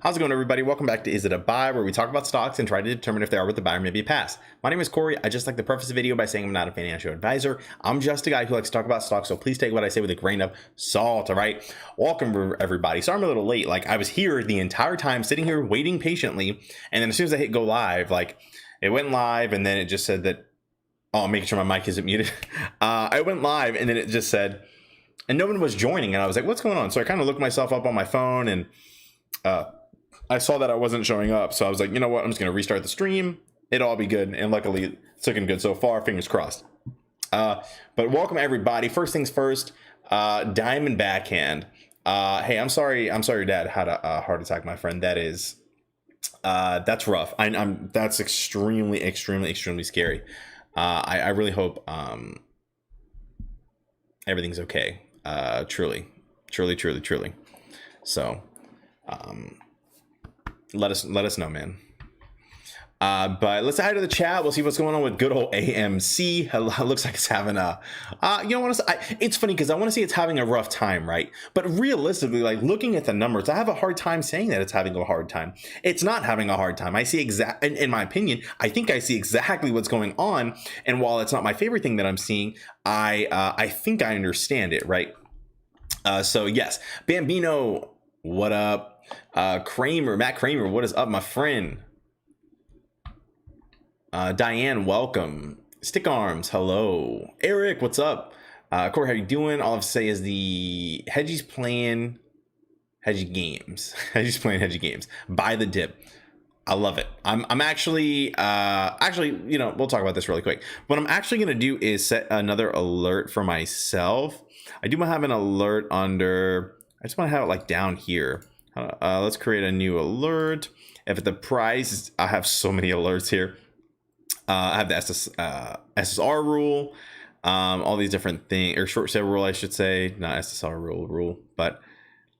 How's it going, everybody? Welcome back to Is It a Buy, where we talk about stocks and try to determine if they are worth the buy or maybe a pass. My name is Corey. I just like to preface the video by saying I'm not a financial advisor. I'm just a guy who likes to talk about stocks, so please take what I say with a grain of salt, all right? Welcome, everybody. Sorry I'm a little late. I was here the entire time, sitting here waiting patiently, and then as soon as I hit go live, it went live, and then it just said that, oh, I'm making sure my mic isn't muted. I went live, and then it just said, and no one was joining, and I was like, what's going on? So I kind of looked myself up on my phone, and I saw that I wasn't showing up, so I was like, you know what, I'm just going to restart the stream. It'll all be good, and luckily it's looking good so far, fingers crossed. But welcome, everybody. First things first, Diamond Backhand. Hey, I'm sorry your dad had a heart attack, my friend. That's rough. That's extremely scary. I really hope everything's okay. Truly. So let us know, man. But let's add to the chat. We'll see what's going on with good old AMC. Looks like it's having it's funny because I want to say it's having a rough time, right? But realistically, looking at the numbers, I have a hard time saying that it's having a hard time. It's not having a hard time. I see in my opinion, I think I see exactly what's going on. And while it's not my favorite thing that I'm seeing, I think I understand it, right? So yes, Bambino, what up? Matt Kramer, what is up, my friend? Diane, welcome. Stick Arms, hello. Eric, what's up? Corey, how you doing? All I have to say is the Hedgie's playing Hedgie games. Hedgie's playing Hedgie games. Buy the dip. I love it. I'm actually, we'll talk about this really quick. What I'm actually going to do is set another alert for myself. I do want to have an alert under, I just want to have it down here. Let's create a new alert. If the price, I have so many alerts here. I have the SSR rule, all these different things, or short sale rule, I should say, not SSR rule. But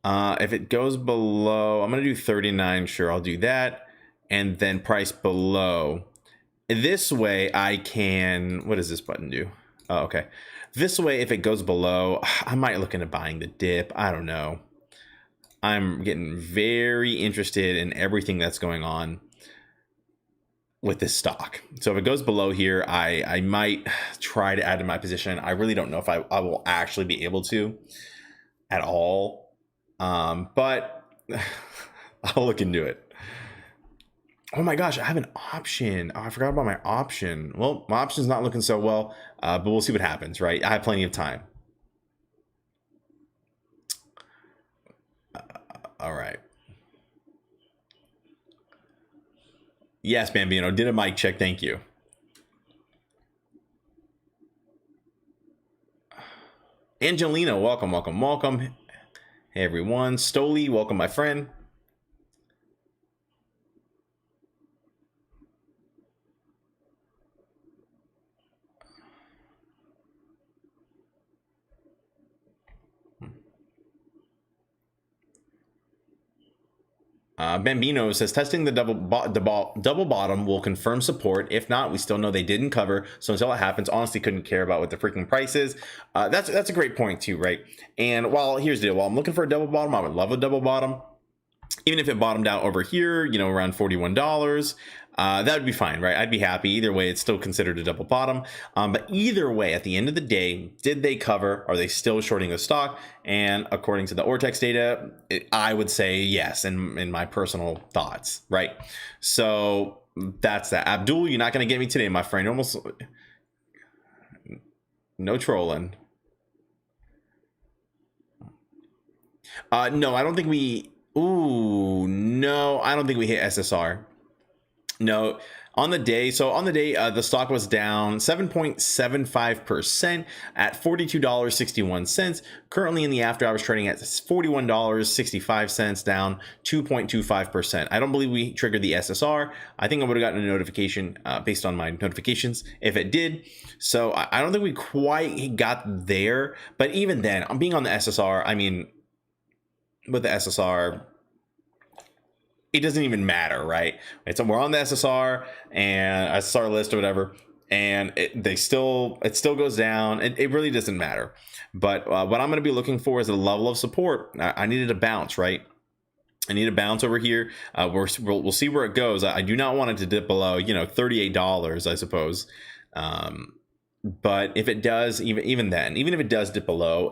if it goes below, I'm going to do 39. Sure, I'll do that. And then price below. This way I can, what does this button do? Oh, okay. This way, if it goes below, I might look into buying the dip. I don't know. I'm getting very interested in everything that's going on with this stock. So if it goes below here, I might try to add to my position. I really don't know if I will actually be able to at all. But I'll look into it. Oh my gosh, I have an option. Oh, I forgot about my option. Well, my option's not looking so well, but we'll see what happens, right? I have plenty of time. All right. Yes, Bambino, did a mic check. Thank you. Angelina, welcome. Hey, everyone. Stoli, welcome, my friend. Bambino says testing the double bottom will confirm support. If not, we still know they didn't cover. So until it happens, honestly, couldn't care about what the freaking price is. That's a great point too, right? And here's the deal. While I'm looking for a double bottom, I would love a double bottom. Even if it bottomed out over here, around $41, that would be fine, right? I'd be happy. Either way, it's still considered a double bottom. But either way, at the end of the day, did they cover? Are they still shorting the stock? And according to the Ortex data, I would say yes, in my personal thoughts, right? So that's that. Abdul, you're not going to get me today, my friend. Almost no trolling. No, I don't think we... Ooh, no, I don't think we hit SSR. No, on the day, the stock was down 7.75% at $42.61. Currently in the after hours trading at $41.65, down 2.25%. I don't believe we triggered the SSR. I think I would have gotten a notification based on my notifications if it did. So I don't think we quite got there. But even then, I'm being on the SSR. I mean, with the SSR, it doesn't even matter, right? We're on the SSR and SSR list or whatever, and it still goes down. It really doesn't matter. But what I'm going to be looking for is a level of support. I needed a bounce, right? I need a bounce over here. We'll see where it goes. I do not want it to dip below, $38, I suppose. But if it does, even then, even if it does dip below,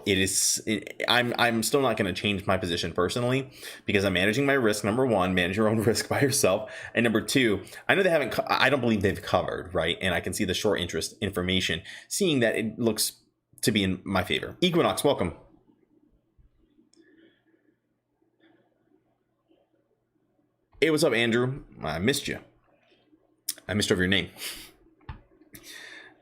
I'm still not going to change my position personally, because I'm managing my risk. Number one, manage your own risk by yourself, and number two, I know I don't believe they've covered, right? And I can see the short interest information, seeing that it looks to be in my favor. Equinox, welcome. Hey, what's up, Andrew? I missed you. I missed over your name.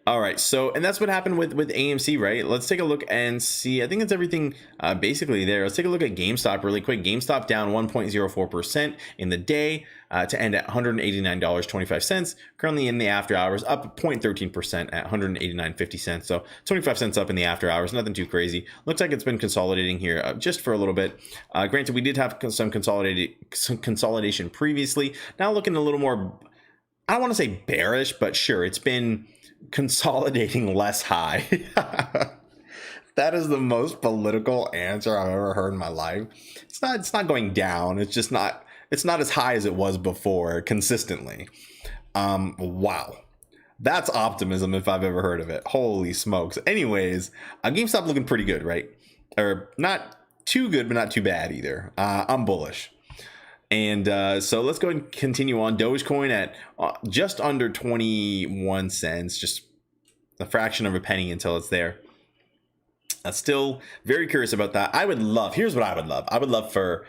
All right, so, and that's what happened with AMC, right? Let's take a look and see. I think it's everything basically there. Let's take a look at GameStop really quick. GameStop down 1.04% in the day to end at $189.25. Currently in the after hours, up 0.13% at $189.50. So 25 cents up in the after hours, nothing too crazy. Looks like it's been consolidating here just for a little bit. Granted, we did have some consolidation previously. Now looking a little more, I don't want to say bearish, but sure, it's been consolidating less high. That is the most political answer I've ever heard in my life. It's not going down. It's not as high as it was before consistently. Wow. That's optimism if I've ever heard of it. Holy smokes. Anyways, GameStop looking pretty good, right? Or not too good, but not too bad either. I'm bullish. And so let's go ahead and continue on. Dogecoin at just under 21 cents, just a fraction of a penny until it's there. Still very curious about that. Here's what I would love. I would love for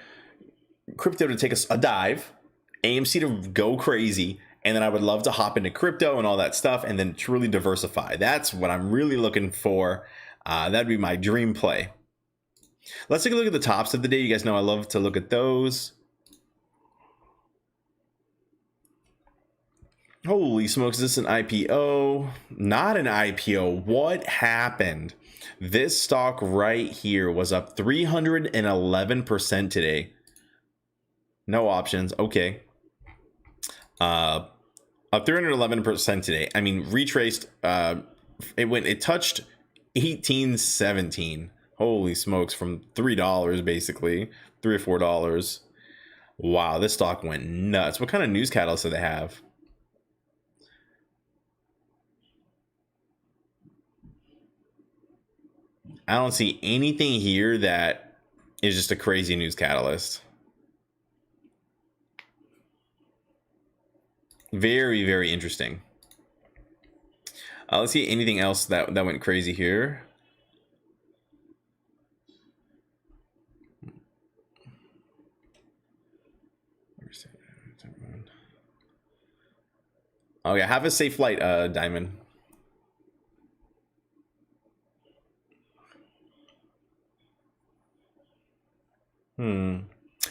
crypto to take a dive, AMC to go crazy, and then I would love to hop into crypto and all that stuff and then truly diversify. That's what I'm really looking for. That'd be my dream play. Let's take a look at the tops of the day. You guys know I love to look at those. Holy smokes, is this an IPO? Not an IPO. What happened? This stock right here was up 311% today. No options. Okay. Up 311% today. I mean, retraced. It touched 18.17. Holy smokes, from $3 basically, $3 or $4. Wow, this stock went nuts. What kind of news catalyst do they have? I don't see anything here that is just a crazy news catalyst. Very, very interesting. Let's see anything else that went crazy here. Okay, have a safe flight, Diamond.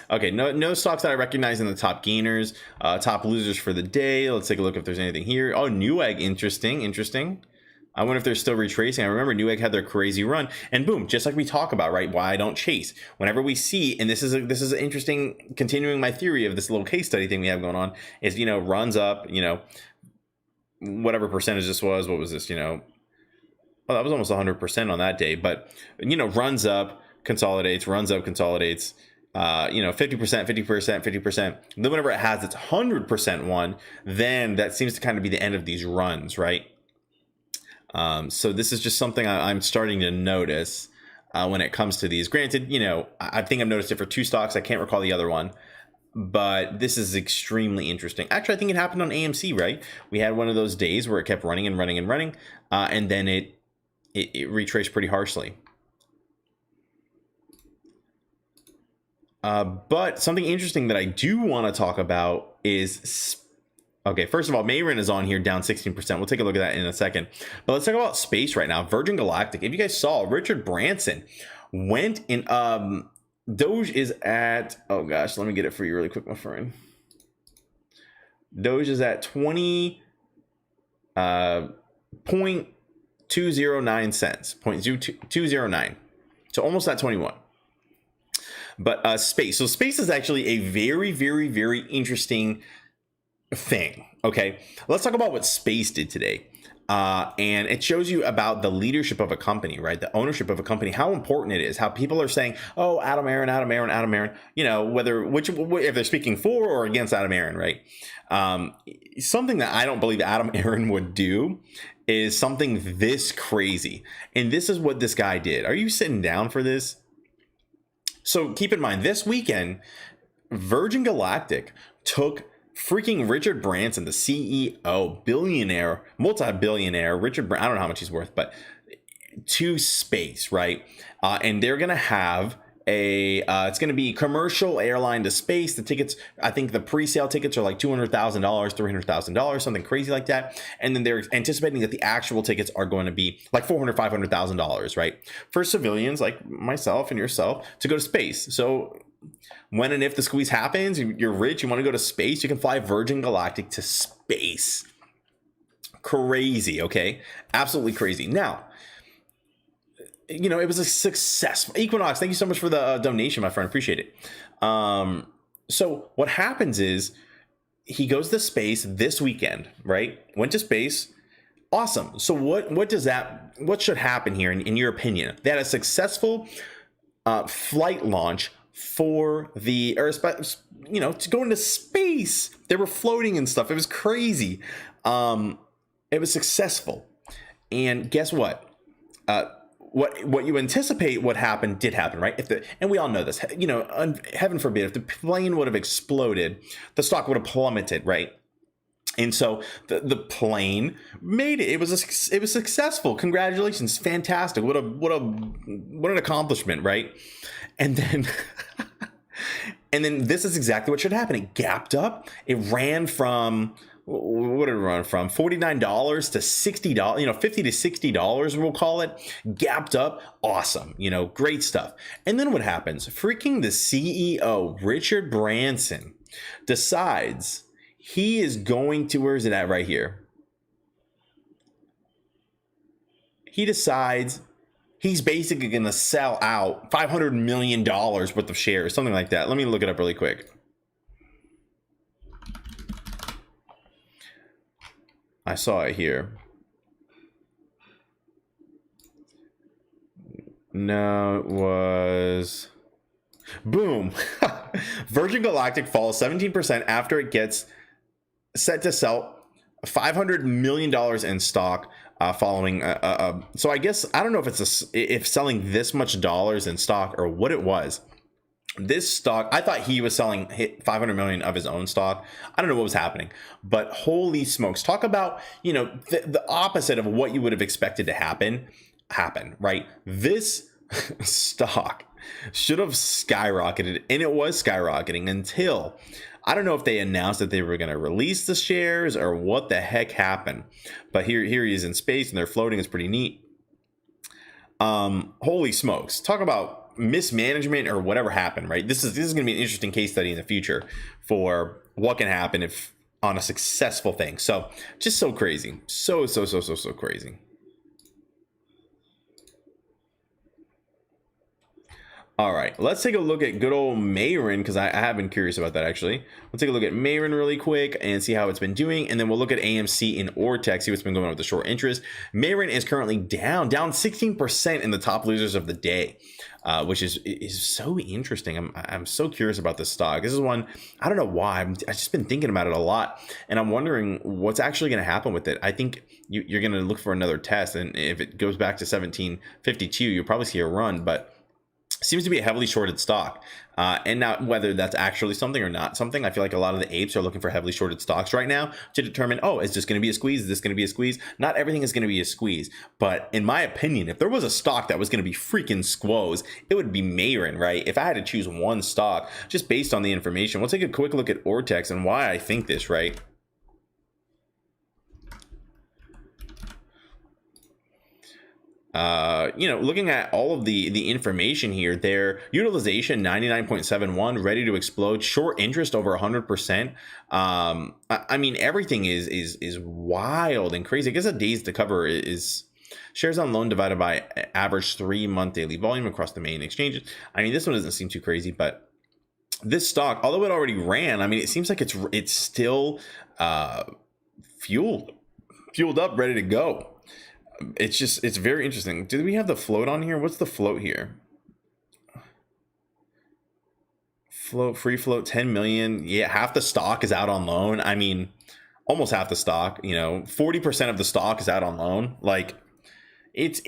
Okay, no stocks that I recognize in the top gainers, top losers for the day. Let's take a look if there's anything here. Oh, Newegg, interesting. I wonder if they're still retracing. I remember Newegg had their crazy run, and boom, just like we talk about, right? Why I don't chase. Whenever we see, and this is an interesting, continuing my theory of this little case study thing we have going on, is runs up, whatever percentage this was. What was this? Well, that was almost 100% on that day, but runs up, consolidates, runs up, consolidates. 50%, 50%. Then whenever it has its 100% one, then that seems to kind of be the end of these runs, right? So this is just something I'm starting to notice when it comes to these. Granted, I think I've noticed it for two stocks. I can't recall the other one, but this is extremely interesting. Actually, I think it happened on AMC, right? We had one of those days where it kept running and running and running, and then it retraced pretty harshly. But something interesting that I do want to talk about is, okay, first of all, Marin is on here down 16%. We'll take a look at that in a second. But let's talk about space right now. Virgin Galactic. If you guys saw, Richard Branson went in. Doge is at, oh gosh, let me get it for you really quick, my friend. Doge is at 0.209 cents, 0.209. So almost at 21. But space. So space is actually a very, very, very interesting thing. Okay, let's talk about what space did today. And it shows you about the leadership of a company, right? The ownership of a company, how important it is, how people are saying, oh, Adam Aaron, Adam Aaron, Adam Aaron, you know, if they're speaking for or against Adam Aaron, right? Something that I don't believe Adam Aaron would do is something this crazy. And this is what this guy did. Are you sitting down for this? So keep in mind, this weekend, Virgin Galactic took freaking Richard Branson, the CEO, billionaire, multi-billionaire, I don't know how much he's worth, but to space, right? And they're going to have it's going to be commercial airline to space. The tickets, I think the pre-sale tickets are like $200,000, $300,000, something crazy like that. And then they're anticipating that the actual tickets are going to be like $400,000, $500,000, right? For civilians like myself and yourself to go to space. So when and if the squeeze happens, you're rich, you want to go to space, you can fly Virgin Galactic to space. Crazy, okay? Absolutely crazy. Now, you know, it was a successful Equinox. Thank you so much for the donation, my friend. Appreciate it. So what happens is he goes to space this weekend, right? Went to space. Awesome. So what should happen here in your opinion? They had a successful flight launch for to go into space. They were floating and stuff. It was crazy. It was successful. And guess what? What you anticipate what happened did happen, right? And we all know this, you know, heaven forbid, if the plane would have exploded, the stock would have plummeted, right? And so the plane made it. It was successful. Congratulations, fantastic! What an accomplishment, right? And then and then this is exactly what should happen. It gapped up. It ran from what did it run from? $49 to $60, you know, $50 to $60, we'll call it. Gapped up. Awesome. You know, great stuff. And then what happens? Freaking the CEO, Richard Branson, decides he is going to, where is it at right here? He decides he's basically going to sell out $500 million worth of shares, something like that. Let me look it up really quick. I saw it here. No, it was... Boom. Virgin Galactic falls 17% after it gets set to sell $500 million in stock following. So I guess, I don't know if selling this much dollars in stock or what it was. This stock, I thought he was selling 500 million of his own stock. I don't know what was happening, but holy smokes. Talk about, you know, the opposite of what you would have expected to happen, right? This stock should have skyrocketed, and it was skyrocketing until, I don't know if they announced that they were going to release the shares or what the heck happened, but here he is in space and they're floating. It's pretty neat. Holy smokes. Talk about mismanagement or whatever happened, right? This is going to be an interesting case study in the future for what can happen if on a successful thing. So just so crazy. So crazy. All right, let's take a look at good old Marin, because I have been curious about that actually. Let's take a look at Marin really quick and see how it's been doing, and then we'll look at AMC and Ortex, see what's been going on with the short interest. Marin is currently down 16% in the top losers of the day, which is so interesting. I'm so curious about this stock. This is one, I don't know why, I've just been thinking about it a lot, and I'm wondering what's actually going to happen with it. I think you're going to look for another test, and if it goes back to 1752, you'll probably see a run, but seems to be a heavily shorted stock. And now whether that's actually something or not something, I feel like a lot of the apes are looking for heavily shorted stocks right now to determine, oh, is this going to be a squeeze? Is this going to be a squeeze? Not everything is going to be a squeeze. But in my opinion, if there was a stock that was going to be freaking squoze, it would be Marin, right? If I had to choose one stock just based on the information, we'll take a quick look at Ortex and why I think this, right? Looking at all of the information here, their utilization 99.71, ready to explode, short interest over 100%. I mean, everything is wild and crazy. I guess the days to cover is shares on loan divided by average 3-month daily volume across the main exchanges. I mean, this one doesn't seem too crazy, but this stock, although it already ran, I mean, it seems like it's still fueled fueled up, ready to go. It's very interesting. Do we have the float on here? What's the float here? Free float 10 million. Yeah, half the stock is out on loan. I mean, almost half the stock, 40% of the stock is out on loan. Like it's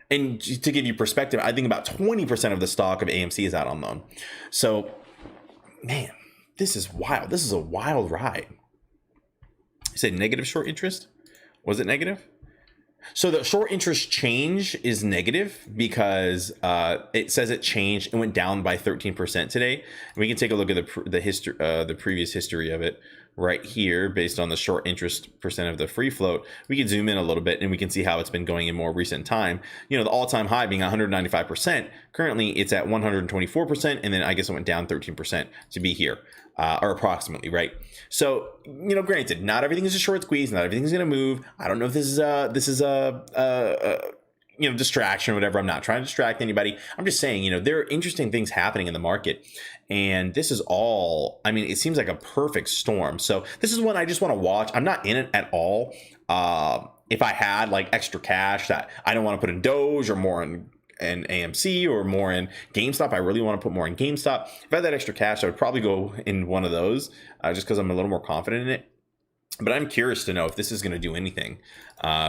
and to give you perspective, I think about 20% of the stock of AMC is out on loan. So, man, this is wild. This is a wild ride. You said negative short interest? Was it negative? So the short interest change is negative because it says it changed and went down by 13% today. And we can take a look at the history, the previous history of it right here, based on the short interest percent of the free float. We can zoom in a little bit and we can see how it's been going in more recent time. The all-time high being 195%. Currently, it's at 124%, and then I guess it went down 13% to be here. Or approximately, right? So, granted, not everything is a short squeeze, not everything's going to move. I don't know if this is a distraction or whatever. I'm not trying to distract anybody. I'm just saying, there are interesting things happening in the market, and this is all, it seems like a perfect storm. So this is one I just want to watch. I'm not in it at all. If I had like extra cash that I don't want to put in Doge or more in AMC or more in GameStop, I really want to put more in GameStop. If I had that extra cash, I would probably go in one of those just because I'm a little more confident in it. But I'm curious to know if this is going to do anything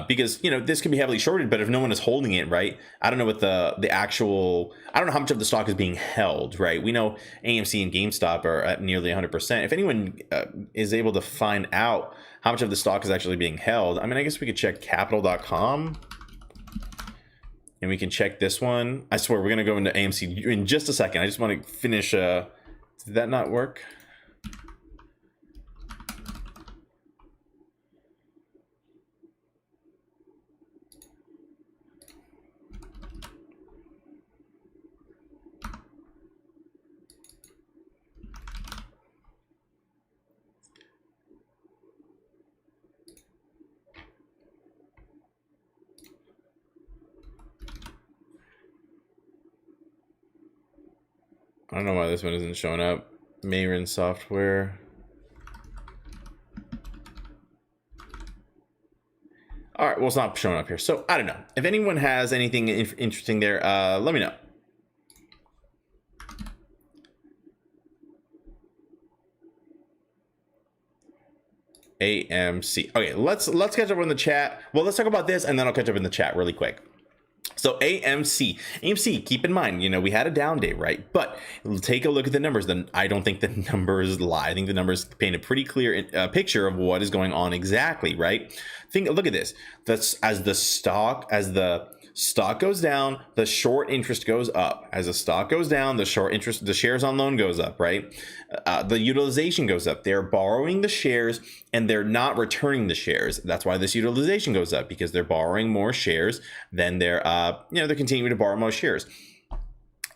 because, this can be heavily shorted, but if no one is holding it, right, I don't know what the actual, I don't know how much of the stock is being held, right? We know AMC and GameStop are at nearly 100%. If anyone is able to find out how much of the stock is actually being held, I guess we could check capital.com. And we can check this one. I swear, we're going to go into AMC in just a second. I just want to finish. Did that not work? I don't know why this one isn't showing up. Marin software. All right, well, it's not showing up here. So I don't know. If anyone has anything interesting there, let me know. AMC. Okay, let's catch up in the chat. Well, let's talk about this, and then I'll catch up in the chat really quick. So AMC, keep in mind, we had a down day, right? But take a look at the numbers. Then I don't think the numbers lie. I think the numbers paint a pretty clear picture of what is going on exactly, right? Look at this. That's as the stock goes down, the short interest goes up. As the stock goes down, the shares on loan goes up, right? The utilization goes up. They're borrowing the shares and they're not returning the shares. That's why this utilization goes up, because they're borrowing more shares than they're continuing to borrow more shares.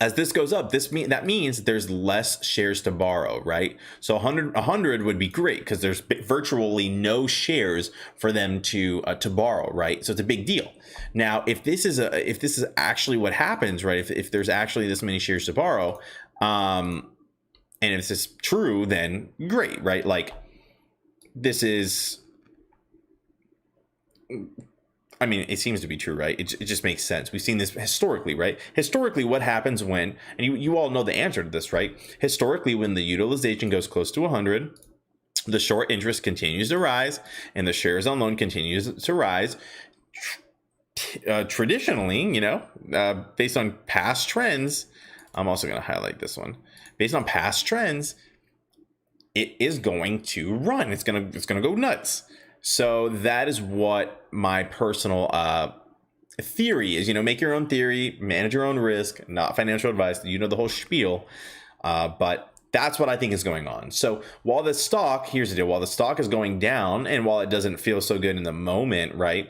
As this goes up, that means there's less shares to borrow, right? So 100 would be great because there's virtually no shares for them to borrow, right? So it's a big deal. Now, if this is actually what happens, right? If there's actually this many shares to borrow, and if this is true, then great, right? Like this is. It seems to be true, right? It just makes sense. We've seen this historically, right? Historically, what happens when, and you all know the answer to this, right? Historically, when the utilization goes close to 100, the short interest continues to rise and the shares on loan continues to rise. Traditionally, based on past trends, I'm also going to highlight this one. Based on past trends, it is going to run. It's going to go nuts. So that is what my personal theory is. Make your own theory, manage your own risk, not financial advice. The whole spiel. But that's what I think is going on. So while the stock, here's the deal, while the stock is going down and while it doesn't feel so good in the moment, right,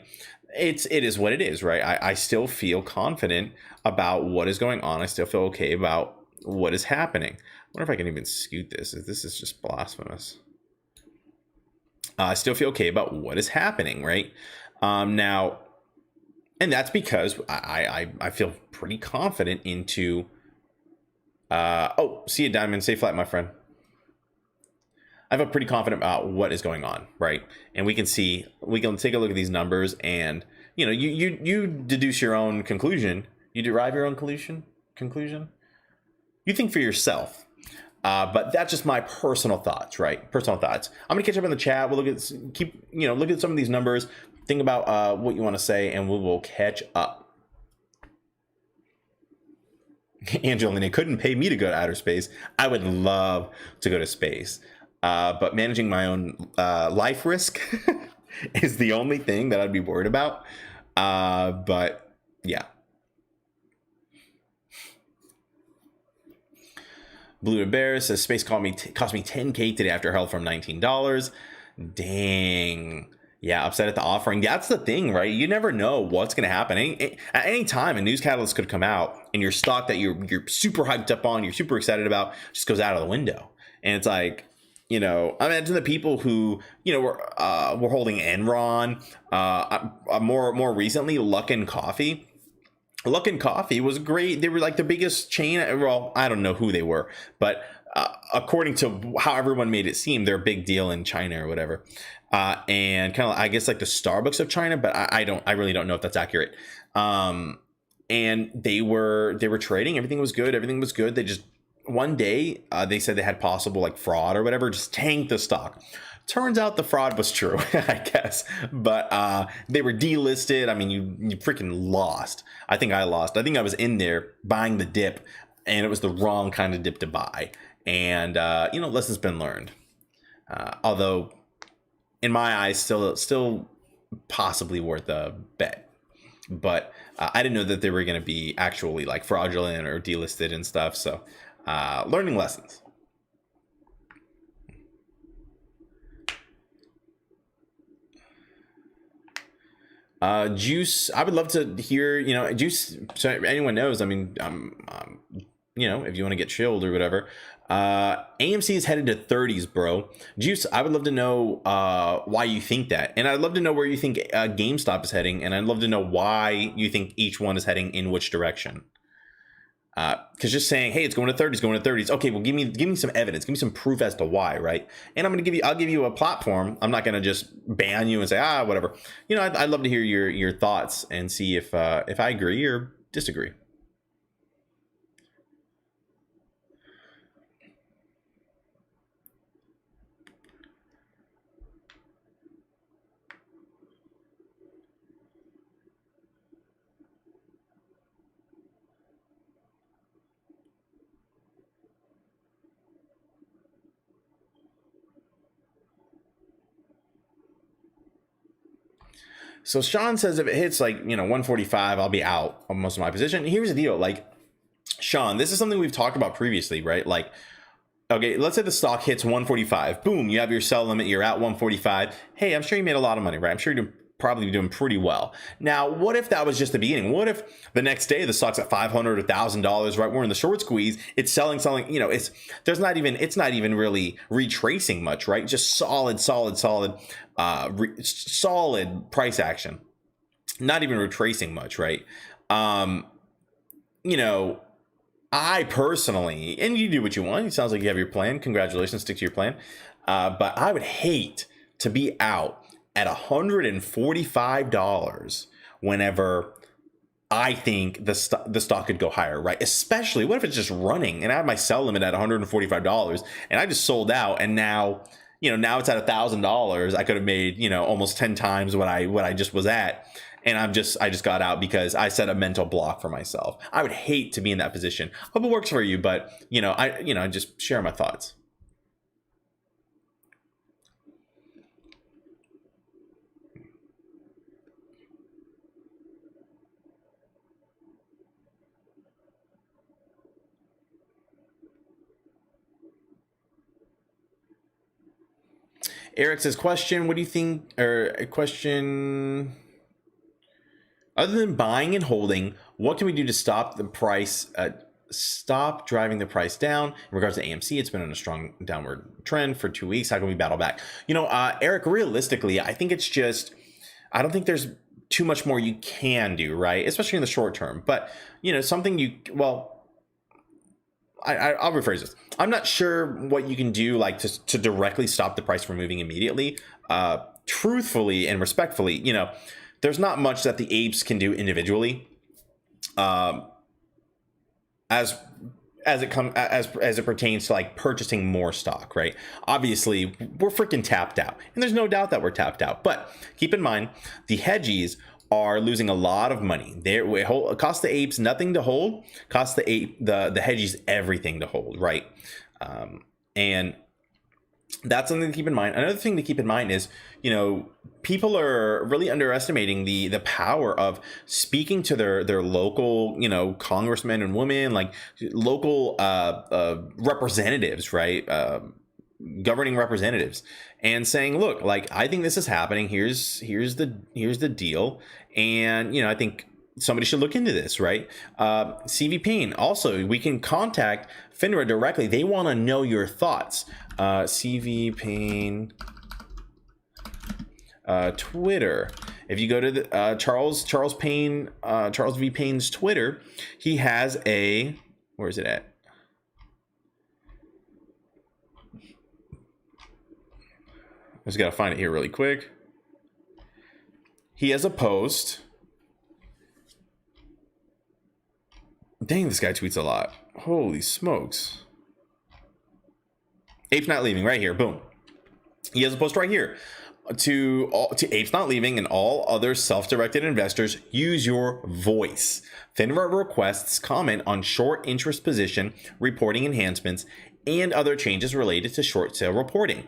it is what it is, right? I still feel confident about what is going on. I still feel okay about what is happening. I wonder if I can even scoot this. This is just blasphemous. I still feel okay about what is happening, right? Now, and that's because I feel pretty confident into. See you, Diamond. Stay flat, my friend. I feel pretty confident about what is going on, right? And we can take a look at these numbers, and you deduce your own conclusion. You derive your own conclusion. You think for yourself. But that's just my personal thoughts, right? Personal thoughts. I'm gonna catch up in the chat. We'll look at some of these numbers. Think about what you want to say, and we will catch up. Angelina couldn't pay me to go to outer space. I would love to go to space, but managing my own life risk is the only thing that I'd be worried about. But yeah. Blue Bear says space cost me $10K today after held from $19. Dang. Yeah, upset at the offering. That's the thing, right? You never know what's going to happen. At any time, a news catalyst could come out, and your stock that you're super hyped up on, you're super excited about, just goes out of the window. And it's like, I imagine the people who, were holding Enron, more recently, Luckin Coffee. Luckin Coffee was great. They were like the biggest chain. Well, I don't know who they were, but according to how everyone made it seem, they're a big deal in China or whatever. And kind of, I guess, like the Starbucks of China, but I really don't know if that's accurate. And they were trading. Everything was good. They just, one day, they said they had possible like fraud or whatever, just tanked the stock. Turns out the fraud was true, I guess. But they were delisted. I mean, you freaking lost. I think I lost. I think I was in there buying the dip, and it was the wrong kind of dip to buy. And, lessons been learned. Although, in my eyes, still possibly worth a bet. But I didn't know that they were going to be actually like fraudulent or delisted and stuff. So learning lessons. Juice, I would love to hear, Juice, so anyone knows, I mean, if you want to get chilled or whatever, AMC is headed to 30s, bro. Juice, I would love to know why you think that. And I'd love to know where you think GameStop is heading. And I'd love to know why you think each one is heading in which direction. Because just saying, hey, it's going to 30s. Okay, well, give me some evidence. Give me some proof as to why, right? And I'll give you a platform. I'm not going to just ban you and say, whatever. I'd love to hear your thoughts and see if I agree or disagree. So Sean says if it hits like 145, I'll be out on most of my position. Here's the deal, like, Sean, this is something we've talked about previously, right? Like, okay, let's say the stock hits 145. Boom, you have your sell limit. You're at 145. Hey, I'm sure you made a lot of money, right? I'm sure you're probably doing pretty well. Now, what if that was just the beginning? What if the next day the stock's at $500 or $1,000, right? We're in the short squeeze. It's selling. It's not even really retracing much, right? Just solid price action. Not even retracing much, right? I personally, and you do what you want. It sounds like you have your plan. Congratulations, stick to your plan. But I would hate to be out at $145 whenever I think the stock could go higher, right? Especially, what if it's just running and I have my sell limit at $145 and I just sold out, and now it's at $1,000. I could have made almost 10 times what I just was at. And I just got out because I set a mental block for myself. I would hate to be in that position. Hope it works for you, but I just share my thoughts. Eric says, question, what do you think, or a question, other than buying and holding, what can we do to stop driving the price down? In regards to AMC, it's been on a strong downward trend for 2 weeks. How can we battle back? Eric, realistically, I think it's just, I don't think there's too much more you can do, right? Especially in the short term. But, something I'll rephrase this. I'm not sure what you can do like to directly stop the price from moving immediately. Truthfully and respectfully, there's not much that the apes can do individually. As it pertains to like purchasing more stock, right? Obviously, we're freaking tapped out, and there's no doubt that we're tapped out. But keep in mind, the hedgies are losing a lot of money. It costs the apes nothing to hold, costs the hedgies everything to hold, right? And that's something to keep in mind. Another thing to keep in mind is, people are really underestimating the power of speaking to their local, congressmen and women, like local representatives, right? Governing representatives, and saying, look, like, I think this is happening. Here's the deal. And, I think somebody should look into this, right? CV Payne. Also, we can contact FINRA directly. They want to know your thoughts. CV Payne Twitter. If you go to the Charles V Payne's Twitter, he has where is it at? I just gotta find it here really quick. He has a post. Dang, this guy tweets a lot. Holy smokes. Apes Not Leaving, right here. Boom. He has a post right here. To Apes Not Leaving and all other self-directed investors, use your voice. FINRA requests comment on short interest position reporting enhancements and other changes related to short sale reporting.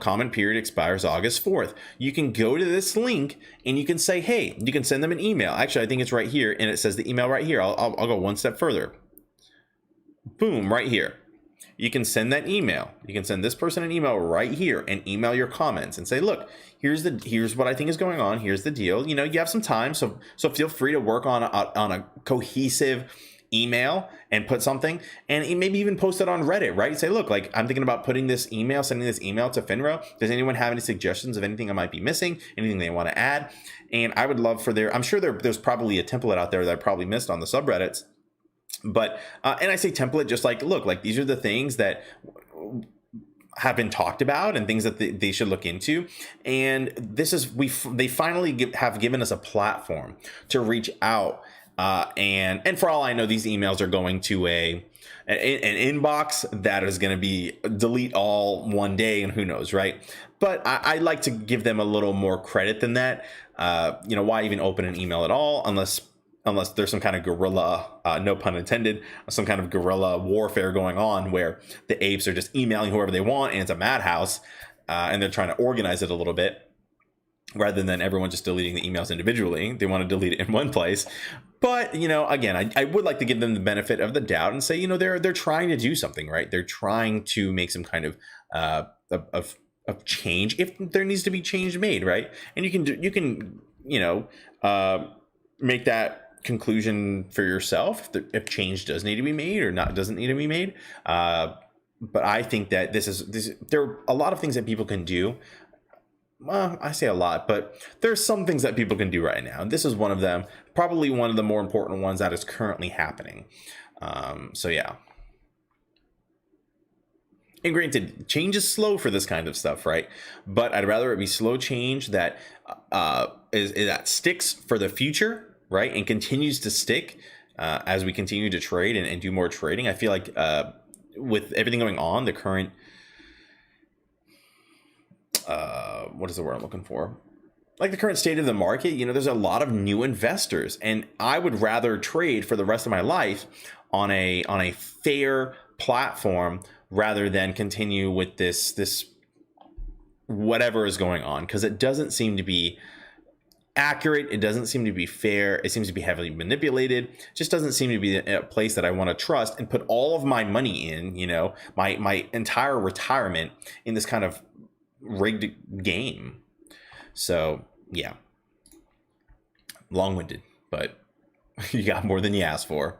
Comment period expires August 4th. You can go to this link and you can say, hey, you can send them an email. Actually, I think it's right here, and it says the email right here. I'll go one step further. Boom, right here. You can send that email. You can send this person an email right here and email your comments and say, look, here's what I think is going on. Here's the deal. You have some time, so feel free to work on a cohesive email and put something, and maybe even post it on Reddit, right? Say, look, like, I'm thinking about sending this email to FINRA. Does anyone have any suggestions of anything I might be missing? Anything they want to add? And I would love I'm sure there's probably a template out there that I probably missed on the subreddits. But and I say template just like, look, like, these are the things that have been talked about and things that they should look into. And this is they finally have given us a platform to reach out. And for all I know, these emails are going to an inbox that is going to be delete all one day, and who knows, right? But I like to give them a little more credit than that. Why even open an email at all unless there's some kind of guerrilla, no pun intended, some kind of guerrilla warfare going on where the apes are just emailing whoever they want, and it's a madhouse, and they're trying to organize it a little bit rather than everyone just deleting the emails individually. They want to delete it in one place. But, again, I would like to give them the benefit of the doubt and say, they're trying to do something, right? They're trying to make some kind of change if there needs to be change made, right? And you can make that conclusion for yourself if change does need to be made or doesn't need to be made. But I think that there are a lot of things that people can do. Well, I say a lot, but there's some things that people can do right now. And this is one of them, probably one of the more important ones that is currently happening. So yeah. And granted, change is slow for this kind of stuff, right? But I'd rather it be slow change that that sticks for the future, right? And continues to stick as we continue to trade and do more trading. I feel like with everything going on, the current what is the word I'm looking for? Like the current state of the market, there's a lot of new investors, and I would rather trade for the rest of my life on a fair platform rather than continue with this whatever is going on, because it doesn't seem to be accurate. It doesn't seem to be fair. It seems to be heavily manipulated. It just doesn't seem to be a place that I want to trust and put all of my money in, my entire retirement in this kind of rigged game. So yeah, long-winded, but you got more than you asked for.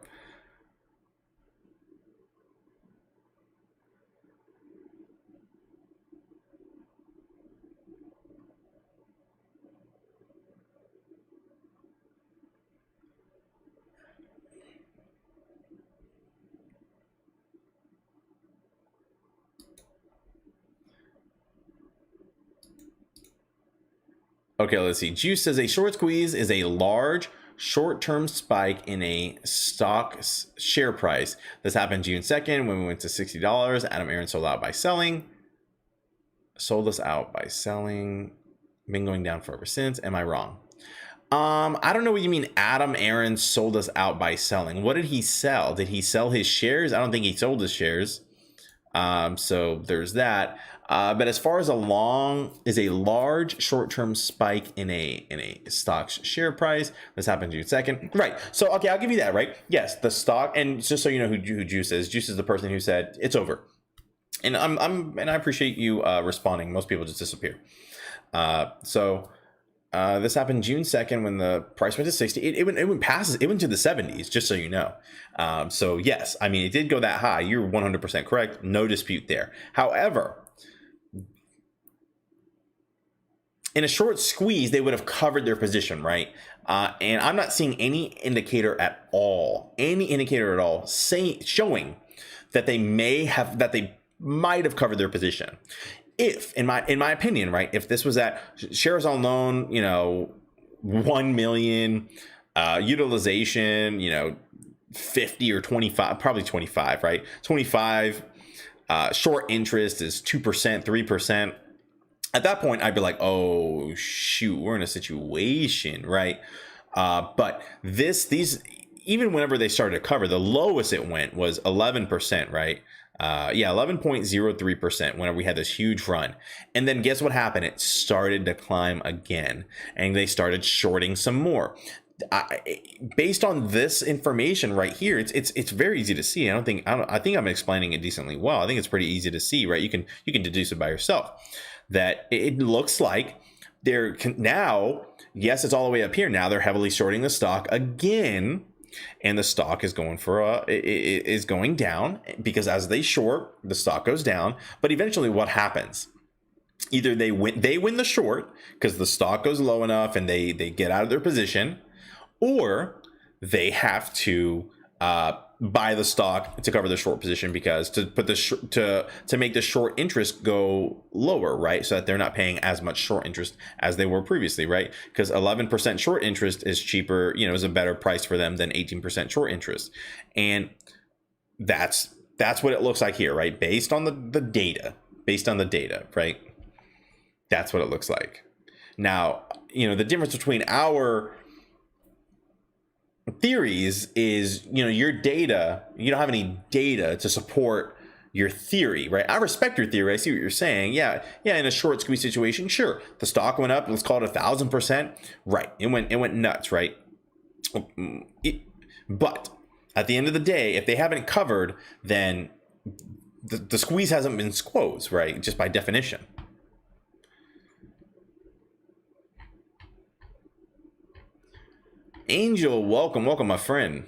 Okay, let's see. Juice says a short squeeze is a large short-term spike in a stock's share price. This happened June 2nd when we went to $60. Adam Aaron sold out by selling. Sold us out by selling. Been going down for ever since. Am I wrong? I don't know what you mean. Adam Aaron sold us out by selling. What did he sell? Did he sell his shares? I don't think he sold his shares. So there's that. But as far as a large short-term spike in a stock's share price, this happened June 2nd. Right. So okay, I'll give you that, right? Yes, the stock, and just so you know who Juice is. Juice is the person who said it's over. And I appreciate you responding. Most people just disappear. This happened June 2nd when the price went to 60. It went to the 70s, just so you know. So yes, I mean, it did go that high. You're 100% correct. No dispute there. However, in a short squeeze, they would have covered their position, right? And I'm not seeing any indicator at all showing that they might have covered their position. If, in my opinion, right, if this was at shares on loan, 1 million, utilization, 50 or 25, probably 25, right? 25, short interest is 2%, 3%. At that point, I'd be like, oh, shoot, we're in a situation, right? But these, even whenever they started to cover, the lowest it went was 11%, right? 11.03% whenever we had this huge run. And then guess what happened? It started to climb again, and they started shorting some more. Based on this information right here, it's very easy to see. I think I'm explaining it decently well. I think it's pretty easy to see, right? You can deduce it by yourself. That it looks like they're now, yes, it's all the way up here. Now they're heavily shorting the stock again, and the stock is going is going down, because as they short, the stock goes down. But eventually, what happens? Either they win the short because the stock goes low enough and they get out of their position, or they have to buy the stock to cover the short position, because to put to make the short interest go lower, right? So that they're not paying as much short interest as they were previously, right? Because 11% short interest is cheaper, is a better price for them than 18% short interest. And that's what it looks like here, right? Based on the data, right? That's what it looks like. Now, the difference between our theories is, your data, you don't have any data to support your theory, right? I respect your theory. I see what you're saying. Yeah, in a short squeeze situation, sure, the stock went up, let's call it 1,000%, right? It went nuts, right? But at the end of the day, if they haven't covered, then the squeeze hasn't been squoze, right? Just by definition. Angel, welcome, my friend.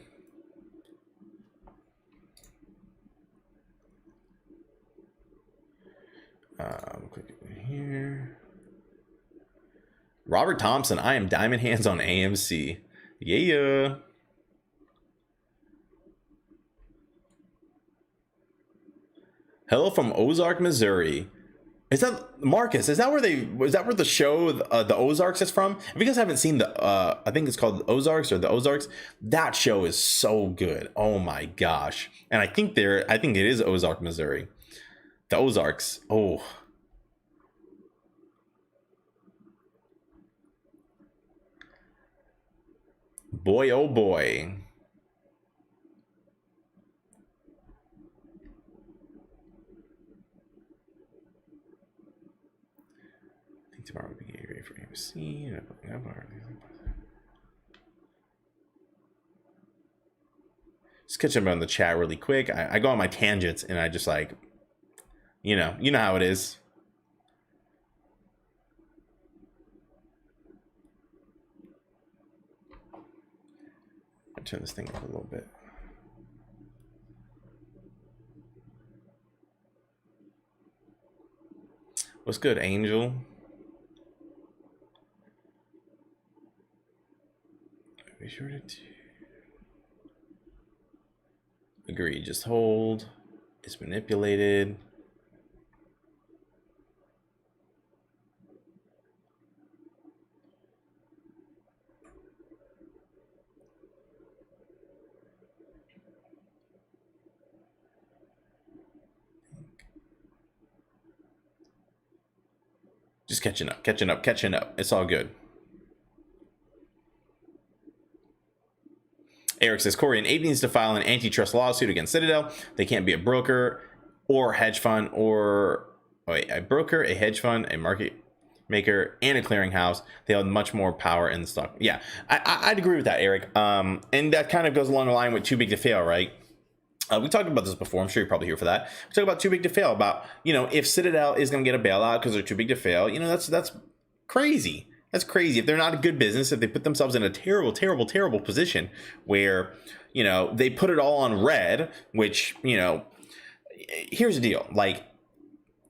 Click it here. Robert Thompson, I am Diamond Hands on AMC. Yeah. Hello from Ozark, Missouri. Is that Marcus? Is that where the show the Ozarks is from? If you guys haven't seen I think it's called Ozarks or the Ozarks. That show is so good. Oh my gosh! And I think it is Ozark, Missouri. The Ozarks. Oh. Boy, oh boy. Tomorrow would be great for AMC. Just catch up on the chat really quick. I go on my tangents and I just like, you know how it is. I'll turn this thing up a little bit. What's good, Angel? Be sure to agree. Just hold. It's manipulated. just catching up. It's all good. Eric says, Corey, an ape needs to file an antitrust lawsuit against Citadel. They can't be a broker or hedge fund or a broker, a hedge fund, a market maker, and a clearinghouse. They have much more power in the stock. Yeah, I'd agree with that, Eric. And that kind of goes along the line with too big to fail, right? We talked about this before. I'm sure you're probably here for that. We talked about too big to fail, about, if Citadel is going to get a bailout because they're too big to fail, that's crazy. That's crazy. If they're not a good business, if they put themselves in a terrible, terrible, terrible position where, they put it all on red, which, here's the deal. Like,